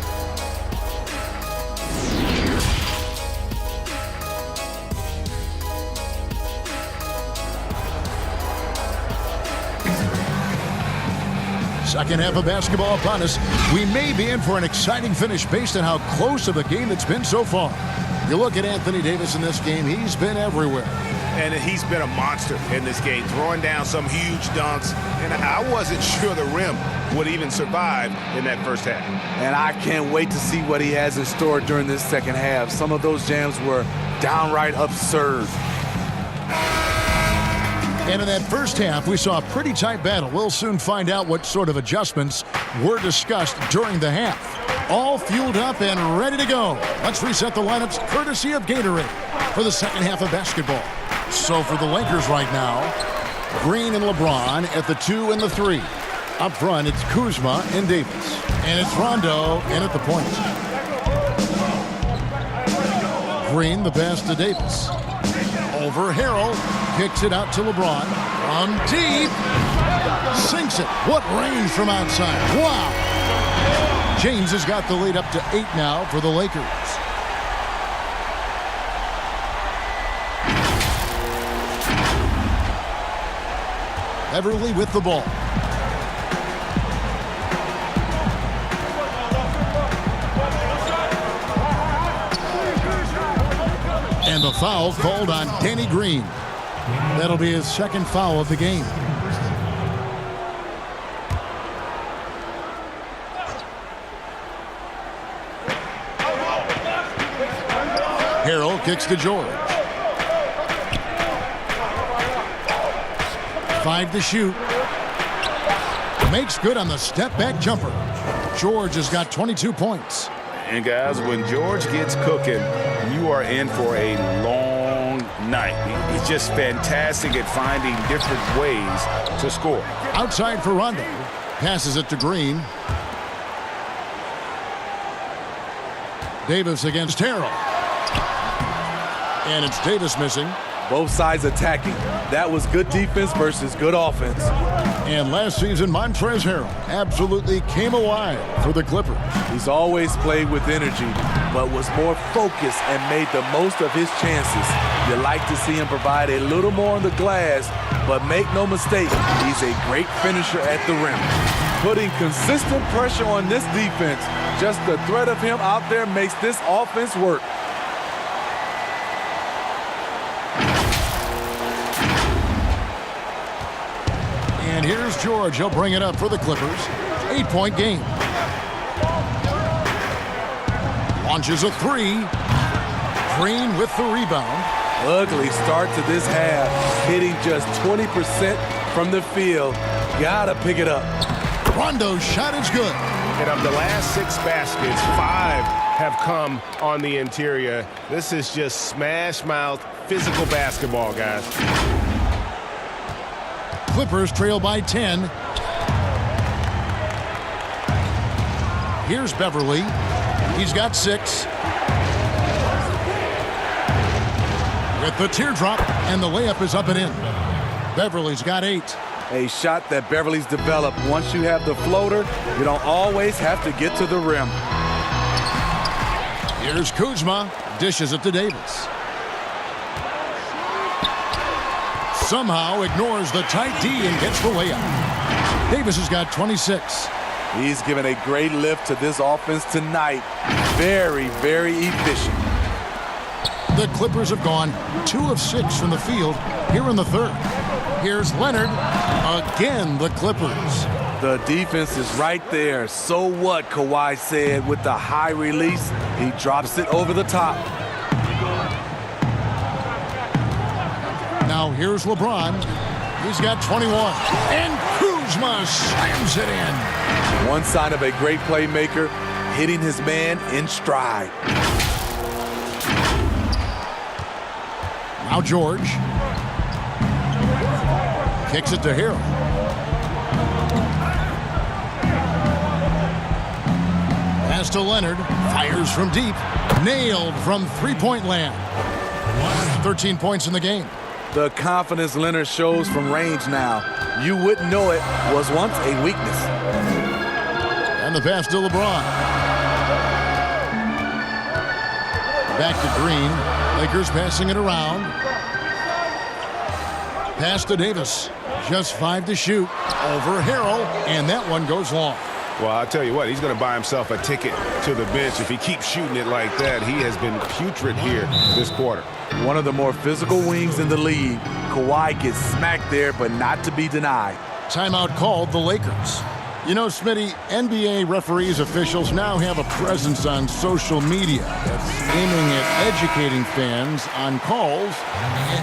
Speaker 4: Second half of basketball upon us. We may be in for an exciting finish based on how close of a game it's been so far. You look at Anthony Davis in this game, he's been everywhere.
Speaker 6: And he's been a monster in this game, throwing down some huge dunks. And I wasn't sure the rim would even survive in that first half.
Speaker 7: And I can't wait to see what he has in store during this second half. Some of those jams were downright absurd.
Speaker 4: And in that first half, we saw a pretty tight battle. We'll soon find out what sort of adjustments were discussed during the half. All fueled up and ready to go. Let's reset the lineups courtesy of Gatorade for the second half of basketball. So for the Lakers right now, Green and LeBron at the 2 and the 3. Up front, it's Kuzma and Davis. And it's Rondo in at the point. Green, the pass to Davis. Over Harrell, kicks it out to LeBron. From deep, sinks it. What range from outside. Wow. James has got the lead up to 8 now for the Lakers. Everly with the ball. And And the foul called on Danny Green. That'll be his second foul of the game. Harrell kicks to George. 5 to shoot. Makes good on the step-back jumper. George has got 22 points.
Speaker 6: And guys, when George gets cooking, you are in for a long night. He's just fantastic at finding different ways to score.
Speaker 4: Outside for Rondo. Passes it to Green. Davis against Harrell. And it's Davis missing.
Speaker 7: Both sides attacking. That was good defense versus good offense.
Speaker 4: And last season, Montrezl Harrell absolutely came alive for the Clippers.
Speaker 7: He's always played with energy, but was more focused and made the most of his chances. You like to see him provide a little more on the glass, but make no mistake, he's a great finisher at the rim. Putting consistent pressure on this defense, just the threat of him out there makes this offense work.
Speaker 4: And here's George. He'll bring it up for the Clippers. 8-point game. Launches a 3. Green with the rebound.
Speaker 7: Ugly start to this half. Hitting just 20% from the field. Gotta pick it up.
Speaker 4: Rondo's shot is good.
Speaker 12: And of the last 6 baskets, 5 have come on the interior. This is just smash mouth, physical basketball, guys.
Speaker 4: Clippers trail by 10. Here's Beverly. He's got 6. With the teardrop, and the layup is up and in. Beverly's got 8.
Speaker 7: A shot that Beverly's developed. Once you have the floater, you don't always have to get to the rim.
Speaker 4: Here's Kuzma. Dishes it to Davis. Somehow ignores the tight D and gets the layup. Davis has got 26.
Speaker 7: He's given a great lift to this offense tonight. Very, very efficient.
Speaker 4: The Clippers have gone 2 of 6 from the field here in the third. Here's Leonard. Again, the Clippers.
Speaker 7: The defense is right there. So what, Kawhi said with the high release. He drops it over the top.
Speaker 4: Now here's LeBron. He's got 21. And Kuzma slams it in.
Speaker 7: One sign of a great playmaker, hitting his man in stride.
Speaker 4: Now George. Kicks it to Hill. Pass to Leonard. Fires from deep. Nailed from three-point land. 13 points in the game.
Speaker 7: The confidence Leonard shows from range now. You wouldn't know it was once a weakness.
Speaker 4: And the pass to LeBron. Back to Green. Lakers passing it around. Pass to Davis. Just 5 to shoot. Over Harrell. And that one goes long.
Speaker 12: Well, I'll tell you what, he's going to buy himself a ticket to the bench. If he keeps shooting it like that, he has been putrid here this quarter.
Speaker 7: One of the more physical wings in the league. Kawhi gets smacked there, but not to be denied.
Speaker 4: Timeout called the Lakers. You know, Smitty, NBA referees, officials now have a presence on social media that's aiming at educating fans on calls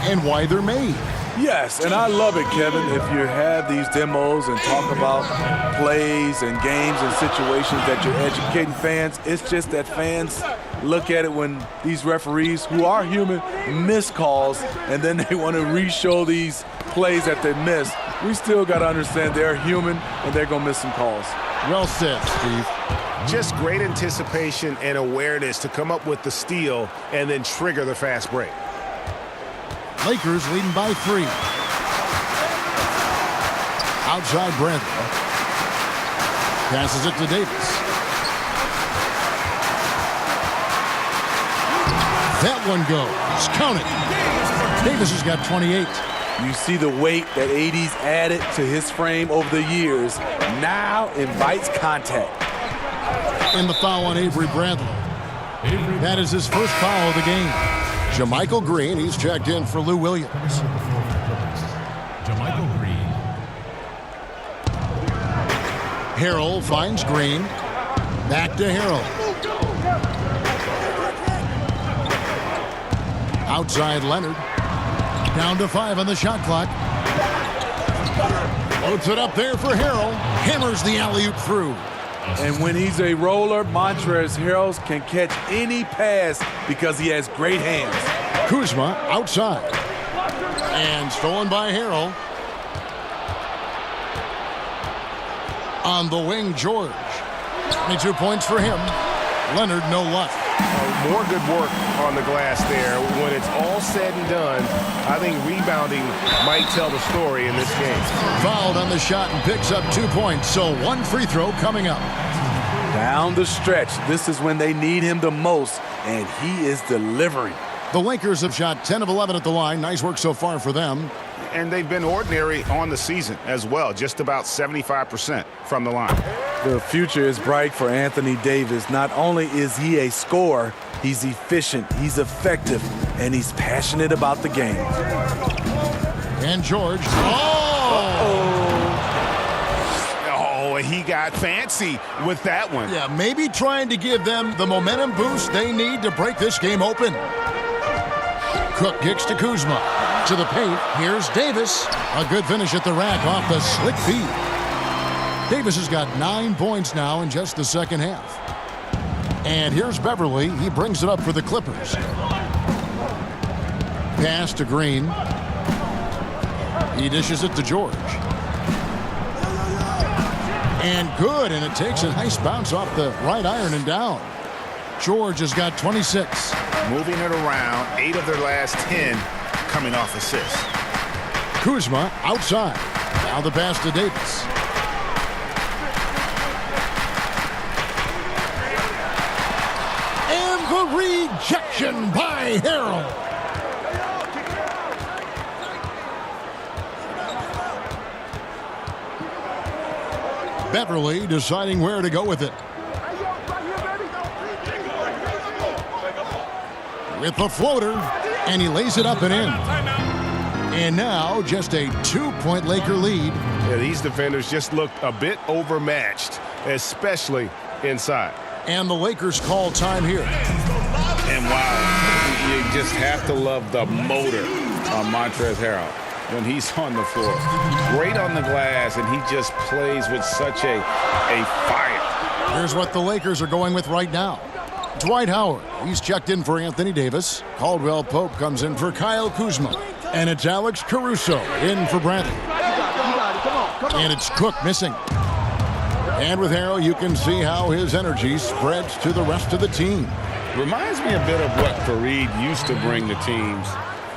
Speaker 4: and why they're made.
Speaker 7: Yes, and I love it, Kevin. If you have these demos and talk about plays and games and situations that you're educating fans, it's just that fans look at it when these referees, who are human, miss calls, and then they want to re-show these plays that they missed. We still got to understand they're human, and they're going to miss some calls.
Speaker 4: Well said, Steve.
Speaker 12: Just great anticipation and awareness to come up with the steal and then trigger the fast break.
Speaker 4: Lakers leading by 3. Outside Bradley. Passes it to Davis. That one goes. Count it. Davis has got 28.
Speaker 7: You see the weight that AD's added to his frame over the years. Now invites contact.
Speaker 4: And the foul on Avery Bradley. That is his first foul of the game. JaMychal Green, he's checked in for Lou Williams.
Speaker 10: JaMychal Green.
Speaker 4: Harrell finds Green. Back to Harrell. Outside Leonard. Down to 5 on the shot clock. Loads it up there for Harrell. Hammers the alley-oop through.
Speaker 7: And when he's a roller, Montrezl Harrell can catch any pass because he has great hands.
Speaker 4: Kuzma outside. And stolen by Harrell. On the wing, George. 22 points for him. Leonard, no luck.
Speaker 12: More good work on the glass there. When it's all said and done, I think rebounding might tell the story in this game.
Speaker 4: Fouled on the shot and picks up 2 points, so 1 free throw coming up.
Speaker 7: Down the stretch, this is when they need him the most, and he is delivering.
Speaker 4: The Lakers have shot 10 of 11 at the line. Nice work so far for them.
Speaker 6: And they've been ordinary on the season as well, just about 75% from the line.
Speaker 7: The future is bright for Anthony Davis. Not only is he a scorer, he's efficient, he's effective, and he's passionate about the game.
Speaker 4: And George.
Speaker 6: Oh, he got fancy with that one.
Speaker 4: Yeah, maybe trying to give them the momentum boost they need to break this game open. Cook kicks to Kuzma. To the paint, here's Davis. A good finish at the rack off the slick feed. Davis has got 9 points now in just the second half. And here's Beverly. He brings it up for the Clippers. Pass to Green. He dishes it to George. And good, and it takes a nice bounce off the right iron and down. George has got 26.
Speaker 6: Moving it around, 8 of their last 10 coming off assists.
Speaker 4: Kuzma outside. Now the pass to Davis. And the rejection by Harrell. Beverly deciding where to go with it. With the floater, and he lays it up and in. And now just a 2-point Laker lead.
Speaker 12: Yeah, these defenders just looked a bit overmatched, especially inside.
Speaker 4: And the Lakers call time here.
Speaker 6: And wow, you just have to love the motor on Montrezl Harrell when he's on the floor. Great on the glass, and he just plays with such a fire.
Speaker 4: Here's what the Lakers are going with right now. Dwight Howard, he's checked in for Anthony Davis. Caldwell Pope comes in for Kyle Kuzma. And it's Alex Caruso in for Bradley. And it's Cook missing. And with Harrell, you can see how his energy spreads to the rest of the team.
Speaker 6: Reminds me a bit of what Fareed used to bring to teams.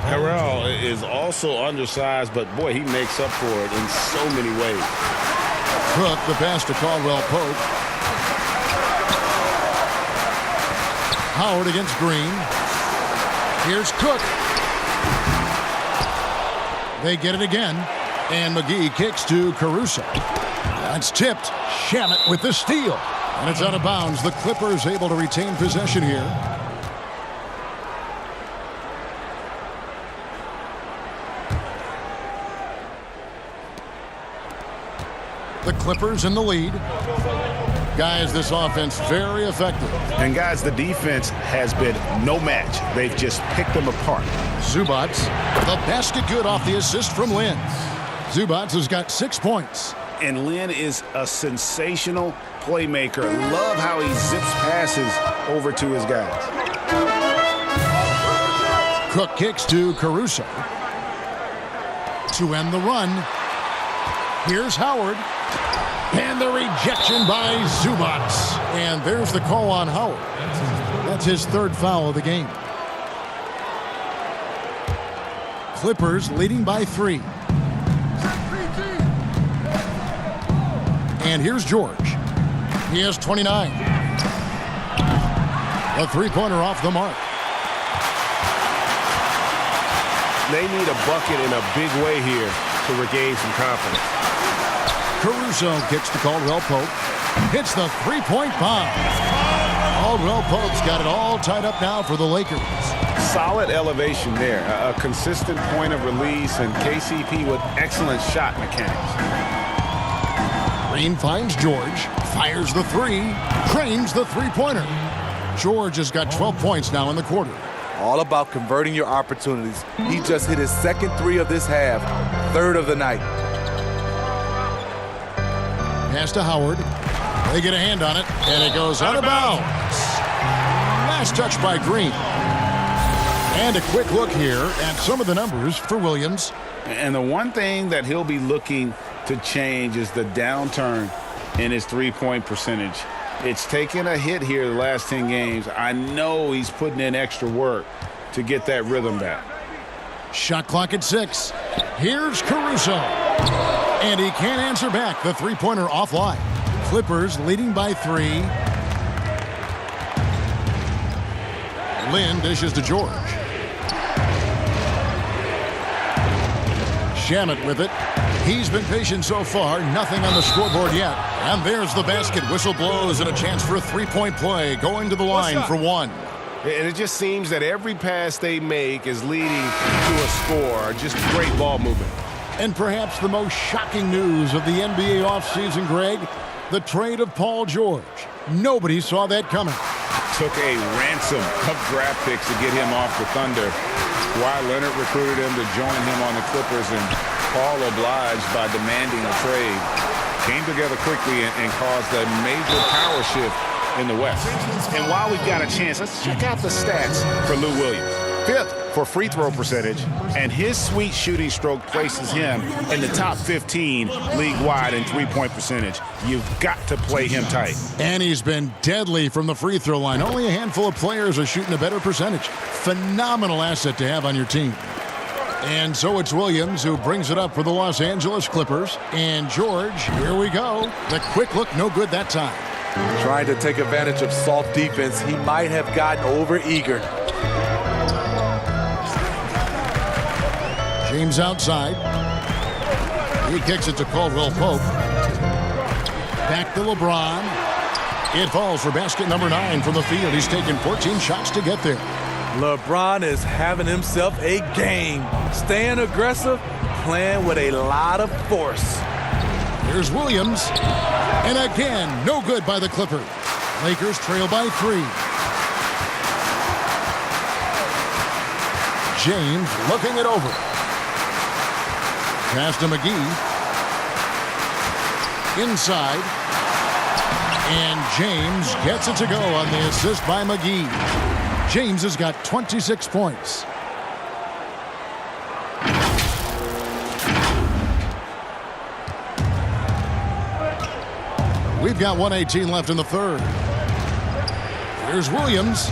Speaker 6: Harrell is also undersized, but boy, he makes up for it in so many ways.
Speaker 4: Cook, the pass to Caldwell Pope. Howard against Green. Here's Cook. They get it again. And McGee kicks to Caruso. That's tipped. Shamet with the steal. And it's out of bounds. The Clippers able to retain possession here. The Clippers in the lead. Guys, this offense very effective.
Speaker 6: And guys, the defense has been no match. They've just picked them apart.
Speaker 4: Zubats, the basket good off the assist from Lynn. Zubats has got 6 points.
Speaker 6: And Lynn is a sensational playmaker. Love how he zips passes over to his guys.
Speaker 4: Cook kicks to Caruso. To end the run. Here's Howard. And the rejection by Zubats. And there's the call on Howard. That's his 3rd foul of the game. Clippers leading by 3. And here's George. He has 29. A 3-pointer off the mark.
Speaker 12: They need a bucket in a big way here to regain some confidence.
Speaker 4: Caruso kicks to Caldwell Pope. Hits the 3-point bomb. Caldwell Pope's got it all tied up now for the Lakers.
Speaker 6: Solid elevation there. A consistent point of release, and KCP with excellent shot mechanics.
Speaker 4: Green finds George, fires the three, drains the three-pointer. George has got 12 points now in the quarter.
Speaker 7: All about converting your opportunities. He just hit his second three of this half, third of the night.
Speaker 4: Pass to Howard. They get a hand on it, and it goes out of bounds. Last touch by Green. And a quick look here at some of the numbers for Williams.
Speaker 6: And the one thing that he'll be looking to change is the downturn in his three-point percentage. It's taken a hit here the last 10 games. I know he's putting in extra work to get that rhythm back.
Speaker 4: Shot clock at 6. Here's Caruso. And he can't answer back. The three-pointer offline. Clippers leading by 3. Lynn dishes to George. Shamet with it. He's been patient so far. Nothing on the scoreboard yet. And there's the basket. Whistle blows and a chance for a three-point play. Going to the line for one.
Speaker 12: And it just seems that every pass they make is leading to a score. Just great ball movement.
Speaker 4: And perhaps the most shocking news of the NBA offseason, Greg, the trade of Paul George. Nobody saw that coming.
Speaker 6: Took a ransom of draft picks to get him off the Thunder. Kawhi Leonard recruited him to join him on the Clippers, and Paul obliged by demanding a trade. Came together quickly and caused a major power shift in the West. And while we've got a chance, let's check out the stats for Lou Williams. 5th for free throw percentage, and his sweet shooting stroke places him in the top 15 league-wide in three-point percentage. You've got to play him tight.
Speaker 4: And he's been deadly from the free throw line. Only a handful of players are shooting a better percentage. Phenomenal asset to have on your team. And so it's Williams who brings it up for the Los Angeles Clippers. And George, here we go. The quick look, no good that time.
Speaker 7: Trying to take advantage of soft defense. He might have gotten over-eager.
Speaker 4: James outside. He kicks it to Caldwell Pope. Back to LeBron. It falls for basket number 9 from the field. He's taken 14 shots to get there.
Speaker 7: LeBron is having himself a game. Staying aggressive, playing with a lot of force.
Speaker 4: Here's Williams. And again, no good by the Clippers. Lakers trail by 3. James looking it over. Pass to McGee. Inside. And James gets it to go on the assist by McGee. James has got 26 points. We've got 1:18 left in the third. Here's Williams.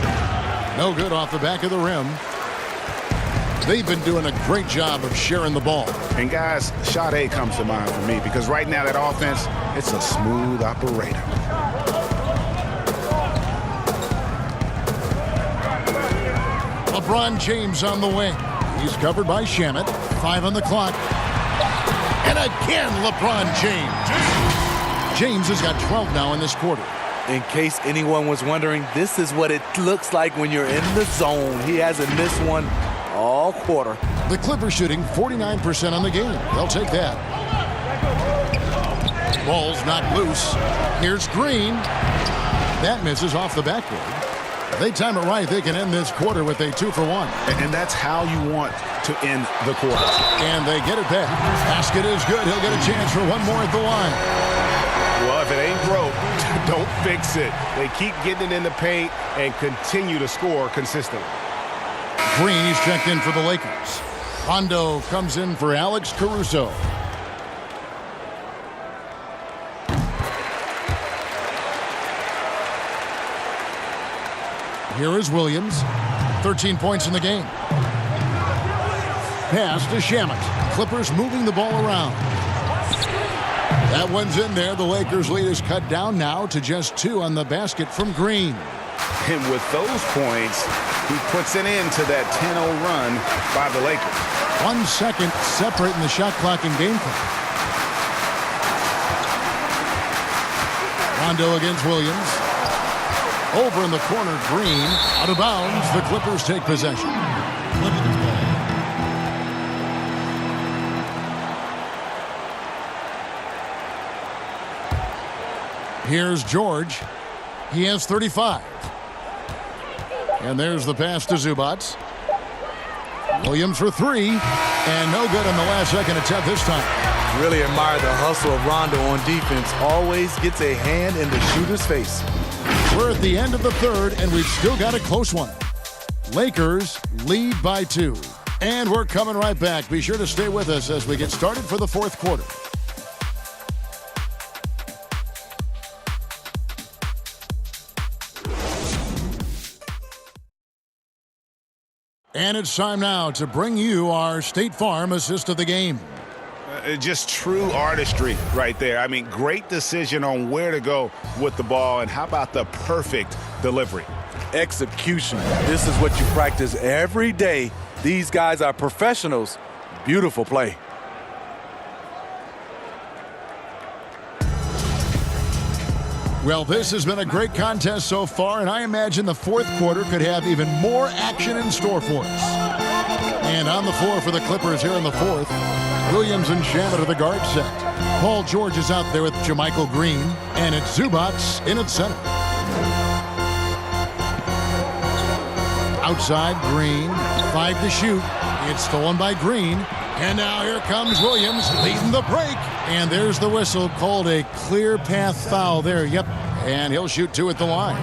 Speaker 4: No good off the back of the rim. They've been doing a great job of sharing the ball.
Speaker 6: And guys, shot A comes to mind for me because right now that offense, it's a smooth operator.
Speaker 4: LeBron James on the wing. He's covered by Shamet. 5 on the clock. And again, LeBron James. James has got 12 now in this quarter.
Speaker 7: In case anyone was wondering, this is what it looks like when you're in the zone. He hasn't missed one all quarter.
Speaker 4: The Clippers shooting 49% on the game. They'll take that. Ball's knocked loose. Here's Green. That misses off the backboard. If they time it right, they can end this quarter with a 2-for-1.
Speaker 6: And that's how you want to end the quarter.
Speaker 4: And they get it back. Basket is good. He'll get a chance for one more at the line.
Speaker 12: Well, if it ain't broke, don't fix it. They keep getting it in the paint and continue to score consistently.
Speaker 4: Green is checked in for the Lakers. Rondo comes in for Alex Caruso. Here is Williams. 13 points in the game. Pass to Shamet. Clippers moving the ball around. That one's in there. The Lakers' lead is cut down now to just 2 on the basket from Green.
Speaker 6: And with those points, he puts it into that 10-0 run by the Lakers.
Speaker 4: 1 second separating the shot clock and game clock. Rondo against Williams. Over in the corner, Green. Out of bounds. The Clippers take possession. Here's George. He has 35. And there's the pass to Zubats. Williams for three. And no good on the last second attempt this time.
Speaker 7: Really admire the hustle of Rondo on defense. Always gets a hand in the shooter's face.
Speaker 4: We're at the end of the third, and we've still got a close one. Lakers lead by 2. And we're coming right back. Be sure to stay with us as we get started for the fourth quarter. And it's time now to bring you our State Farm assist of the game.
Speaker 6: Just true artistry right there. I mean, great decision on where to go with the ball, and how about the perfect delivery?
Speaker 7: Execution. This is what you practice every day. These guys are professionals. Beautiful play.
Speaker 4: Well, this has been a great contest so far, and I imagine the fourth quarter could have even more action in store for us. And on the floor for the Clippers here in the fourth, Williams and Shamet are the guard set. Paul George is out there with Jermichael Green, and it's Zubats in at center. Outside, Green, 5 to shoot. It's stolen by Green. And now here comes Williams leading the break. And there's the whistle, called a clear path foul there. Yep, and he'll shoot 2 at the line.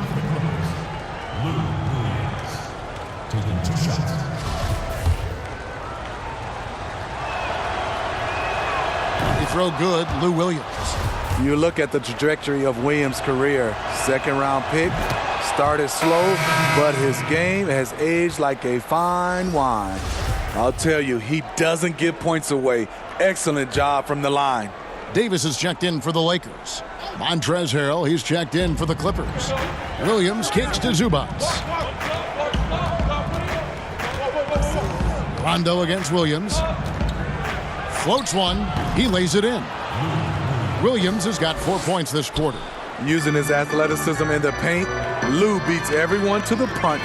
Speaker 4: He throw good, Lou Williams.
Speaker 7: You look at the trajectory of Williams' career. Second-round pick, started slow, but his game has aged like a fine wine. I'll tell you, he doesn't give points away. Excellent job from the line.
Speaker 4: Davis is checked in for the Lakers. Montrezl Harrell, he's checked in for the Clippers. Williams kicks to Zubats. Rondo against Williams. Floats one. He lays it in. Williams has got 4 points this quarter.
Speaker 7: Using his athleticism in the paint, Lou beats everyone to the punch.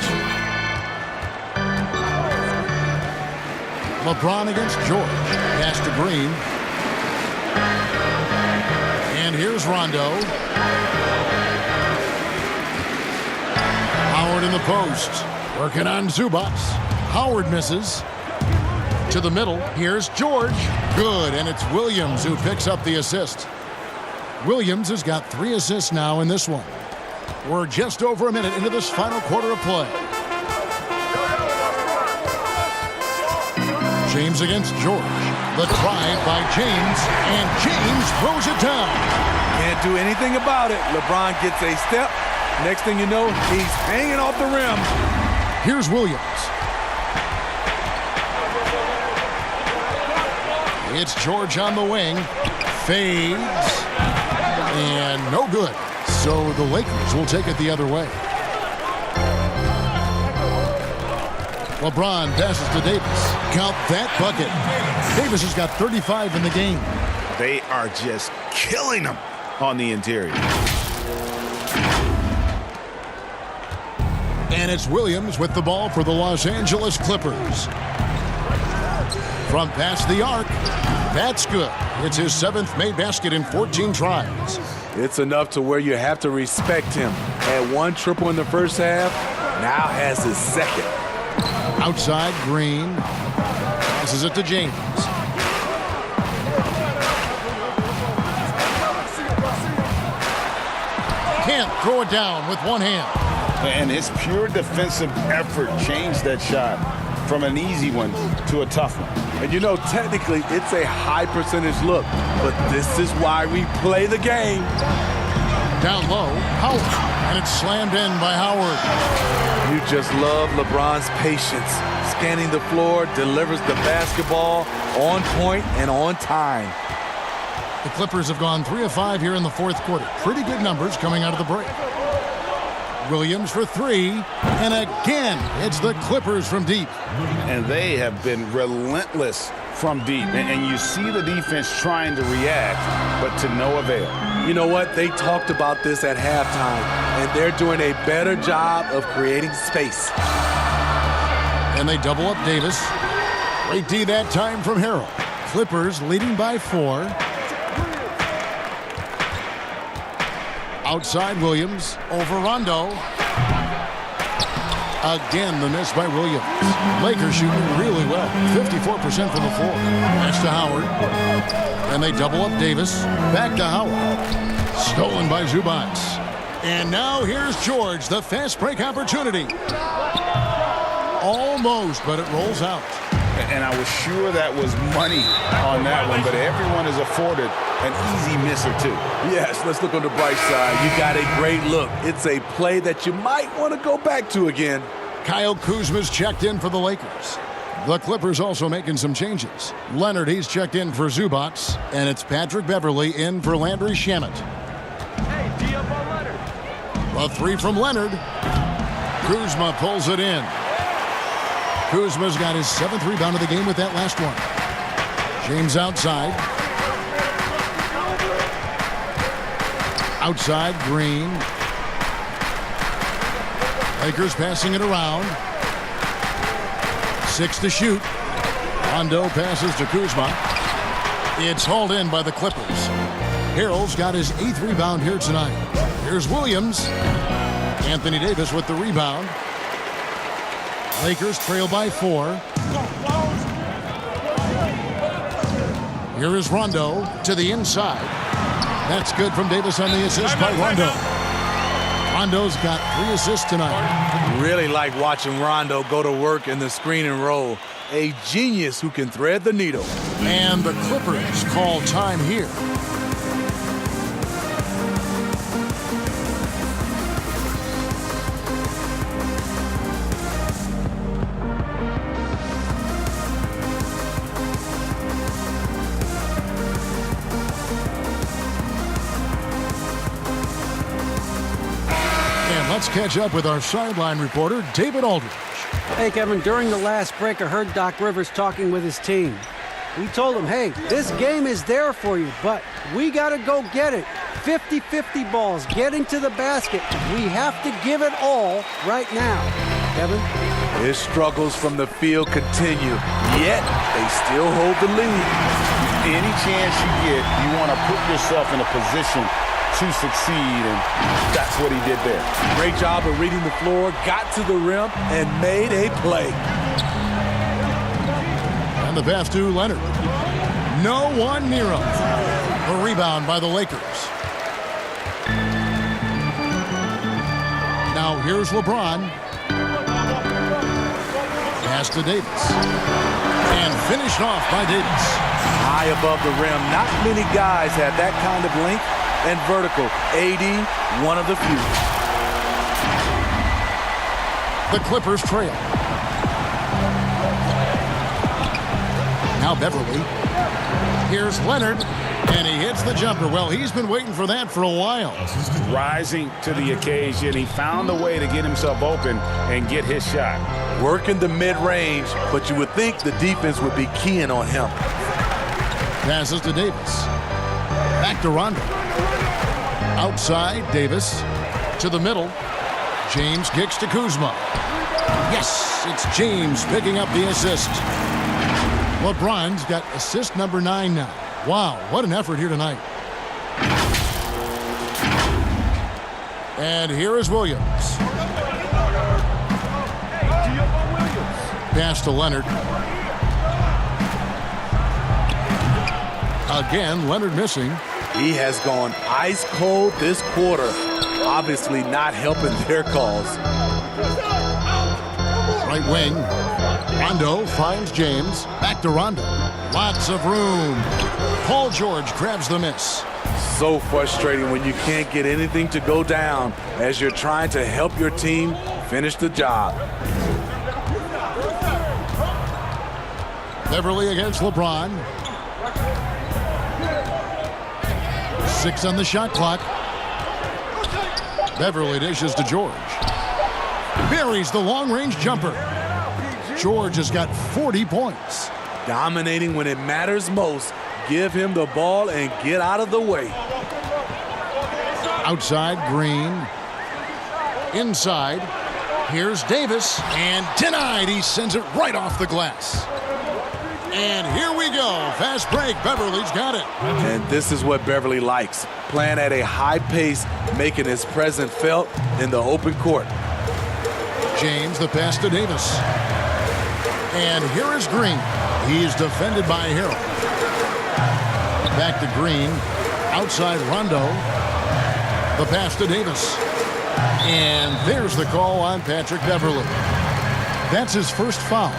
Speaker 4: LeBron against George. Pass to Green. And here's Rondo. Howard in the post. Working on Zubats. Howard misses. To the middle. Here's George. Good. And it's Williams who picks up the assist. Williams has got 3 assists now in this one. We're just over a minute into this final quarter of play. James against George. The try by James, and James throws it down.
Speaker 7: Can't do anything about it. LeBron gets a step. Next thing you know, he's hanging off the rim.
Speaker 4: Here's Williams. It's George on the wing. Fades. And no good. So the Lakers will take it the other way. LeBron passes to Davis. Count that bucket. Davis has got 35 in the game.
Speaker 6: They are just killing them on the interior.
Speaker 4: And it's Williams with the ball for the Los Angeles Clippers. From past the arc, that's good. It's his 7th made basket in 14 tries.
Speaker 7: It's enough to where you have to respect him. Had 1 triple in the first half, now has his 2nd.
Speaker 4: Outside, Green. Passes it to James. Can't throw it down with one hand.
Speaker 6: And his pure defensive effort changed that shot from an easy one to a tough one.
Speaker 7: And you know, technically, it's a high percentage look, but this is why we play the game.
Speaker 4: Down low, Howard, and it's slammed in by Howard.
Speaker 7: You just love LeBron's patience. Scanning the floor, delivers the basketball on point and on time.
Speaker 4: The Clippers have gone 3 of 5 here in the fourth quarter. Pretty good numbers coming out of the break. Williams for 3, and again, it's the Clippers from deep.
Speaker 6: And they have been relentless from deep. And you see the defense trying to react, but to no avail.
Speaker 7: You know what? They talked about this at halftime, and they're doing a better job of creating space.
Speaker 4: And they double up Davis. Great D that time from Harrell. Clippers leading by 4. Outside Williams, over Rondo. Again, the miss by Williams. Lakers shooting really well, 54% from the floor. Pass to Howard. And they double up Davis. Back to Howard. Stolen by Zubac. And now here's George, the fast break opportunity. Almost, but it rolls out.
Speaker 6: And I was sure that was money on that one, but everyone is afforded an easy miss or two.
Speaker 7: Yes, let's look on the bright side. You got a great look. It's a play that you might want to go back to again.
Speaker 4: Kyle Kuzma's checked in for the Lakers. The Clippers also making some changes. Leonard, he's checked in for Zubac, and it's Patrick Beverley in for Landry Shamet.
Speaker 13: Hey, D up on Leonard.
Speaker 4: A 3 from Leonard. Kuzma pulls it in. Kuzma's got his 7th rebound of the game with that last one. James outside. Outside, Green. Lakers passing it around. 6 to shoot. Rondo passes to Kuzma. It's hauled in by the Clippers. Harrell's got his 8th rebound here tonight. Here's Williams. Anthony Davis with the rebound. Lakers trail by 4. Here is Rondo to the inside. That's good from Davis on the assist by Rondo. Rondo's got 3 assists tonight.
Speaker 7: Really like watching Rondo go to work in the screen and roll. A genius who can thread the needle.
Speaker 4: And the Clippers call time here. Let's catch up with our sideline reporter, David Aldridge.
Speaker 5: Hey, Kevin, during the last break, I heard Doc Rivers talking with his team. He told them, hey, this game is there for you, but we got to go get it. 50-50 balls, getting to the basket. We have to give it all right now. Kevin?
Speaker 7: His struggles from the field continue, yet they still hold the lead.
Speaker 6: Any chance you get, you want to put yourself in a position to succeed, and that's what he did there.
Speaker 7: Great job of reading the floor, got to the rim, and made a play.
Speaker 4: And the pass to Leonard. No one near him. The rebound by the Lakers. Now here's LeBron. Pass to Davis. And finished off by Davis.
Speaker 7: High above the rim. Not many guys have that kind of length and vertical. AD, one of the few.
Speaker 4: The Clippers trail. Now Beverley. Here's Leonard, and he hits the jumper. Well, he's been waiting for that for a while.
Speaker 6: Rising to the occasion. He found a way to get himself open and get his shot.
Speaker 7: Working the mid-range, but you would think the defense would be keying on him.
Speaker 4: Passes to Davis. Back to Rondo. Outside, Davis. To the middle. James kicks to Kuzma. Yes, it's James picking up the assist. LeBron's got assist number 9 now. Wow, what an effort here tonight. And here is Williams. Pass to Leonard. Again, Leonard missing.
Speaker 7: He has gone ice cold this quarter. Obviously not helping their cause.
Speaker 4: Right wing. Rondo finds James. Back to Rondo. Lots of room. Paul George grabs the miss.
Speaker 7: So frustrating when you can't get anything to go down as you're trying to help your team finish the job.
Speaker 4: Beverley against LeBron. 6 on the shot clock. Beverley dishes to George. Buries the long-range jumper. George has got 40 points.
Speaker 7: dominating when it matters most. Give him the ball and get out of the way.
Speaker 4: Outside, Green. Inside. Here's Davis, and denied. He sends it right off the glass. And here we go. Fast break. Beverly's got it.
Speaker 7: And this is what Beverly likes. Playing at a high pace, making his presence felt in the open court.
Speaker 4: James, the pass to Davis. And here is Green. He's defended by Harrell. Back to Green. Outside Rondo. The pass to Davis. And there's the call on Patrick Beverly. That's his first foul.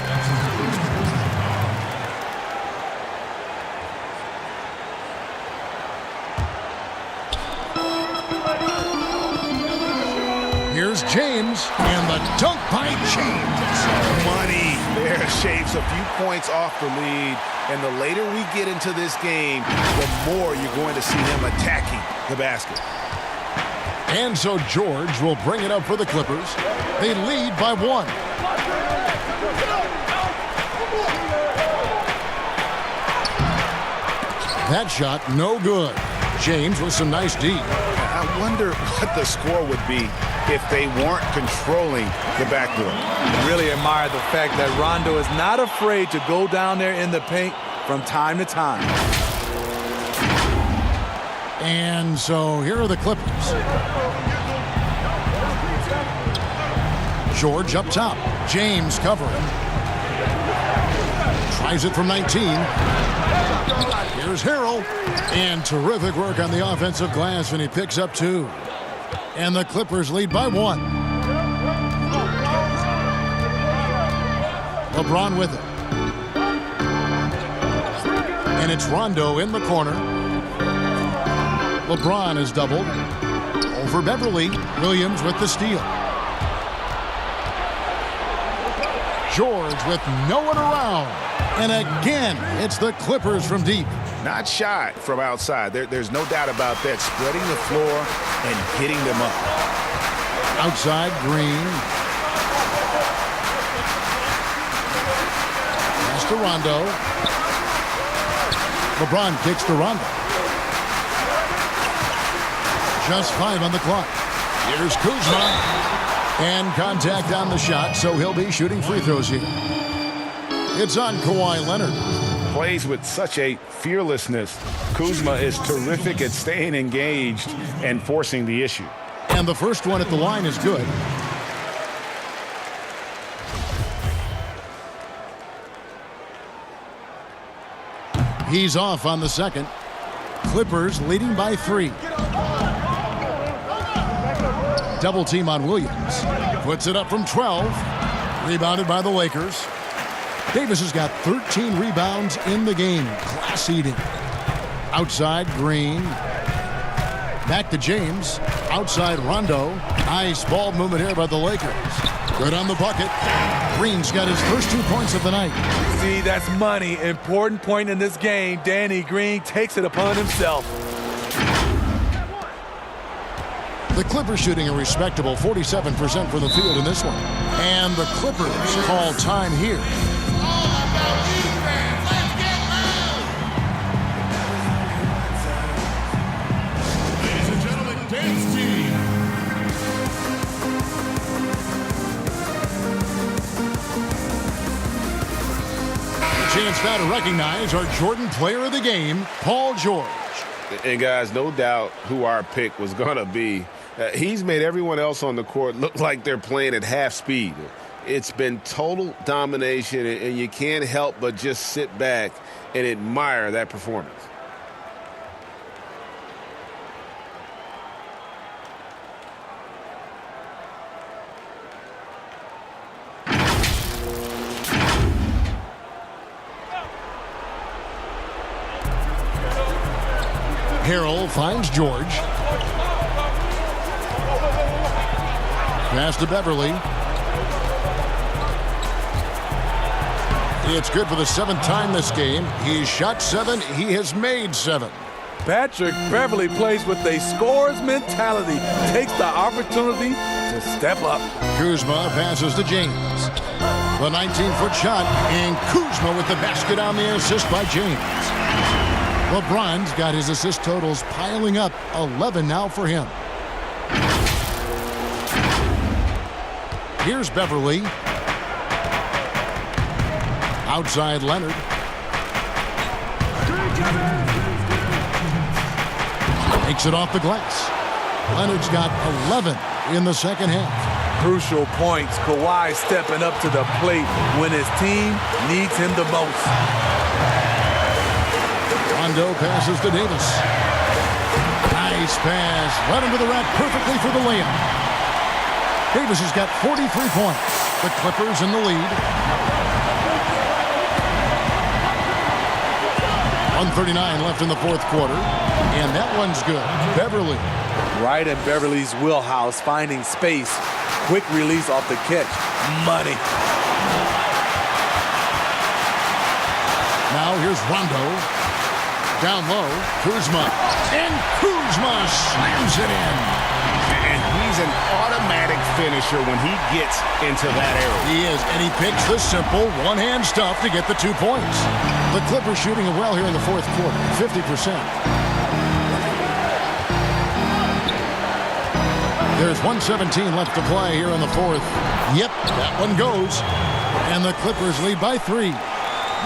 Speaker 4: Here's James, and the dunk by James.
Speaker 12: Money. There shaves a few points off the lead. And the later we get into this game, the more you're going to see him attacking the basket.
Speaker 4: And so George will bring it up for the Clippers. They lead by 1. That shot, no good. James with some nice D.
Speaker 12: I wonder what the score would be if they weren't controlling the backcourt.
Speaker 7: Really admire the fact that Rondo is not afraid to go down there in the paint from time to time.
Speaker 4: And so here are the Clippers. George up top. James covering. Tries it from 19. Here's Harrell. And terrific work on the offensive glass, and he picks up 2. And the Clippers lead by 1. LeBron with it. And it's Rondo in the corner. LeBron is doubled. Over Beverly. Williams with the steal. George with no one around. And again, it's the Clippers from deep.
Speaker 12: Not shy from outside. There's no doubt about that. Spreading the floor and hitting them up.
Speaker 4: Outside, Green. Pass to Rondo. LeBron kicks to Rondo. Just 5 on the clock. Here's Kuzma. And contact on the shot, so he'll be shooting free throws here. It's on Kawhi Leonard.
Speaker 12: Plays with such a fearlessness. Kuzma is terrific at staying engaged and forcing the issue.
Speaker 4: And the first one at the line is good. He's off on the second. Clippers leading by 3. Double team on Williams. Puts it up from 12. Rebounded by the Lakers. Davis has got 13 rebounds in the game. Class eating. Outside, Green. Back to James. Outside, Rondo. Nice ball movement here by the Lakers. Good on the bucket. Green's got his first 2 points of the night.
Speaker 7: See, that's money. Important point in this game. Danny Green takes it upon himself.
Speaker 4: The Clippers shooting a respectable 47% for the field in this one. And the Clippers call time here.
Speaker 10: Ladies and gentlemen, dance team.
Speaker 4: A chance now to recognize our Jordan Player of the Game, Paul George.
Speaker 12: And guys, no doubt who our pick was going to be. He's made everyone else on the court look like they're playing at half speed. It's been total domination, and you can't help but just sit back and admire that performance.
Speaker 4: Harrell finds George. Pass to Beverly. It's good for the 7th time this game. He's shot 7. He has made 7.
Speaker 7: Patrick Beverly plays with a scorer's mentality. Takes the opportunity to step up.
Speaker 4: Kuzma passes to James. The 19-foot shot, and Kuzma with the basket on the assist by James. LeBron's got his assist totals piling up, 11 now for him. Here's Beverly. Outside Leonard. Takes it off the glass. Leonard's got 11 in the second half.
Speaker 7: Crucial points. Kawhi stepping up to the plate when his team needs him the most.
Speaker 4: Rondo passes to Davis. Nice pass. Led him to the rack perfectly for the layup. Davis has got 43 points. The Clippers in the lead. 1:39 left in the fourth quarter. And that one's good. Beverly.
Speaker 7: Right in Beverly's wheelhouse, finding space. Quick release off the catch. Money.
Speaker 4: Now here's Rondo. Down low. Kuzma. And Kuzma slams it in.
Speaker 12: And he's an automatic finisher when he gets into that area.
Speaker 4: He is, and he picks the simple one-hand stuff to get the 2 points. The Clippers shooting it well here in the fourth quarter, 50%. There's 1:17 left to play here in the fourth. Yep, that one goes. And the Clippers lead by 3.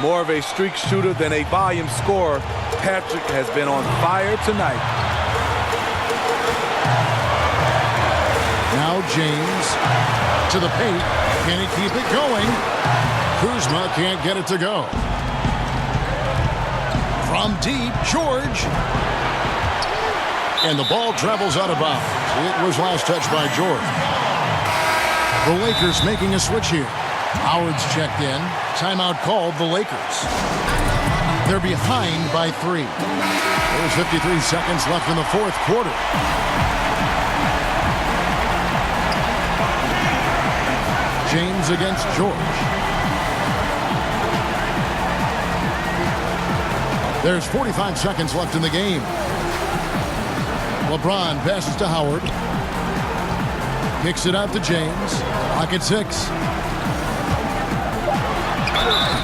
Speaker 7: More of a streak shooter than a volume scorer. Patrick has been on fire tonight.
Speaker 4: Now James to the paint. Can he keep it going? Kuzma can't get it to go. From deep, George. And the ball travels out of bounds. It was last touched by George. The Lakers making a switch here. Howard's checked in. Timeout called the Lakers. They're behind by 3. There's 53 seconds left in the fourth quarter. James against George. There's 45 seconds left in the game. LeBron passes to Howard. Kicks it out to James. Clock at 6.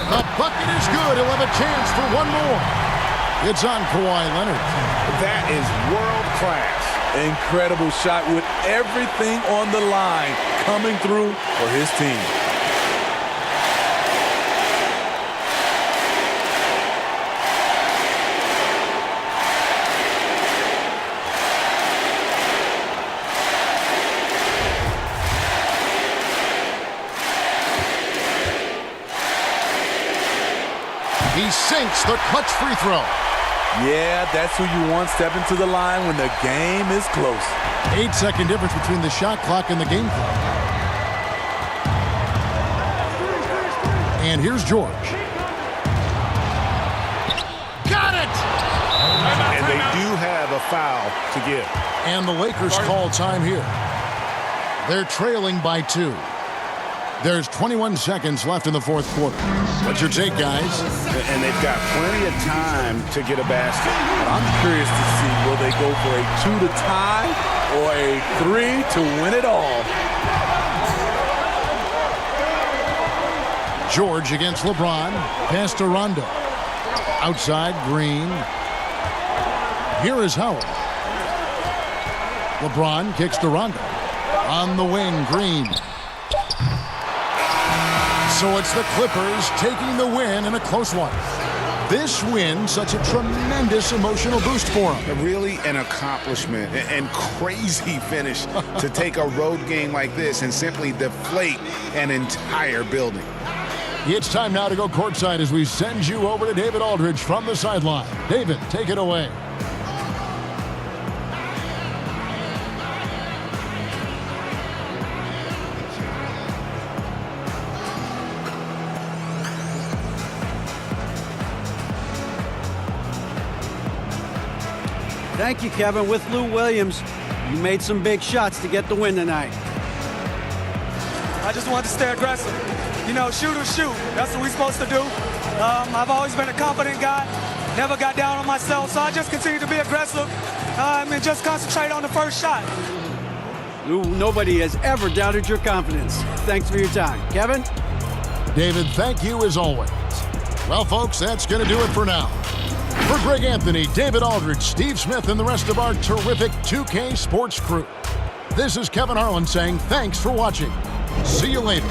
Speaker 4: The bucket is good. He'll have a chance for one more. It's on Kawhi Leonard.
Speaker 12: That is world class.
Speaker 7: Incredible shot with everything on the line coming through for his team.
Speaker 4: He sinks the clutch free throw.
Speaker 7: Yeah, that's who you want stepping to the line when the game is close.
Speaker 4: 8-second difference between the shot clock and the game clock. And here's George. Got it!
Speaker 12: And they do have a foul to give.
Speaker 4: And the Lakers call time here. They're trailing by 2. There's 21 seconds left in the fourth quarter. What's your take, guys?
Speaker 12: And they've got plenty of time to get a basket.
Speaker 7: But I'm curious to see, will they go for a 2 to tie or a 3 to win it all?
Speaker 4: George against LeBron. Pass to Rondo. Outside, Green. Here is Howard. LeBron kicks to Rondo. On the wing, Green. So it's the Clippers taking the win in a close one. This win, such a tremendous emotional boost for them.
Speaker 12: Really an accomplishment and crazy finish to take a road game like this and simply deflate an entire building.
Speaker 4: It's time now to go courtside as we send you over to David Aldridge from the sideline. David, take it away.
Speaker 5: Thank you, Kevin. With Lou Williams, you made some big shots to get the win tonight.
Speaker 14: I just wanted to stay aggressive. You know, shoot or shoot. That's what we're supposed to do. I've always been a confident guy. Never got down on myself, so I just continue to be aggressive and just concentrate on the first shot.
Speaker 5: Lou, nobody has ever doubted your confidence. Thanks for your time. Kevin?
Speaker 4: David, thank you as always. Well, folks, that's going to do it for now. For Greg Anthony, David Aldridge, Steve Smith, and the rest of our terrific 2K Sports crew, this is Kevin Harlan saying thanks for watching. See you later.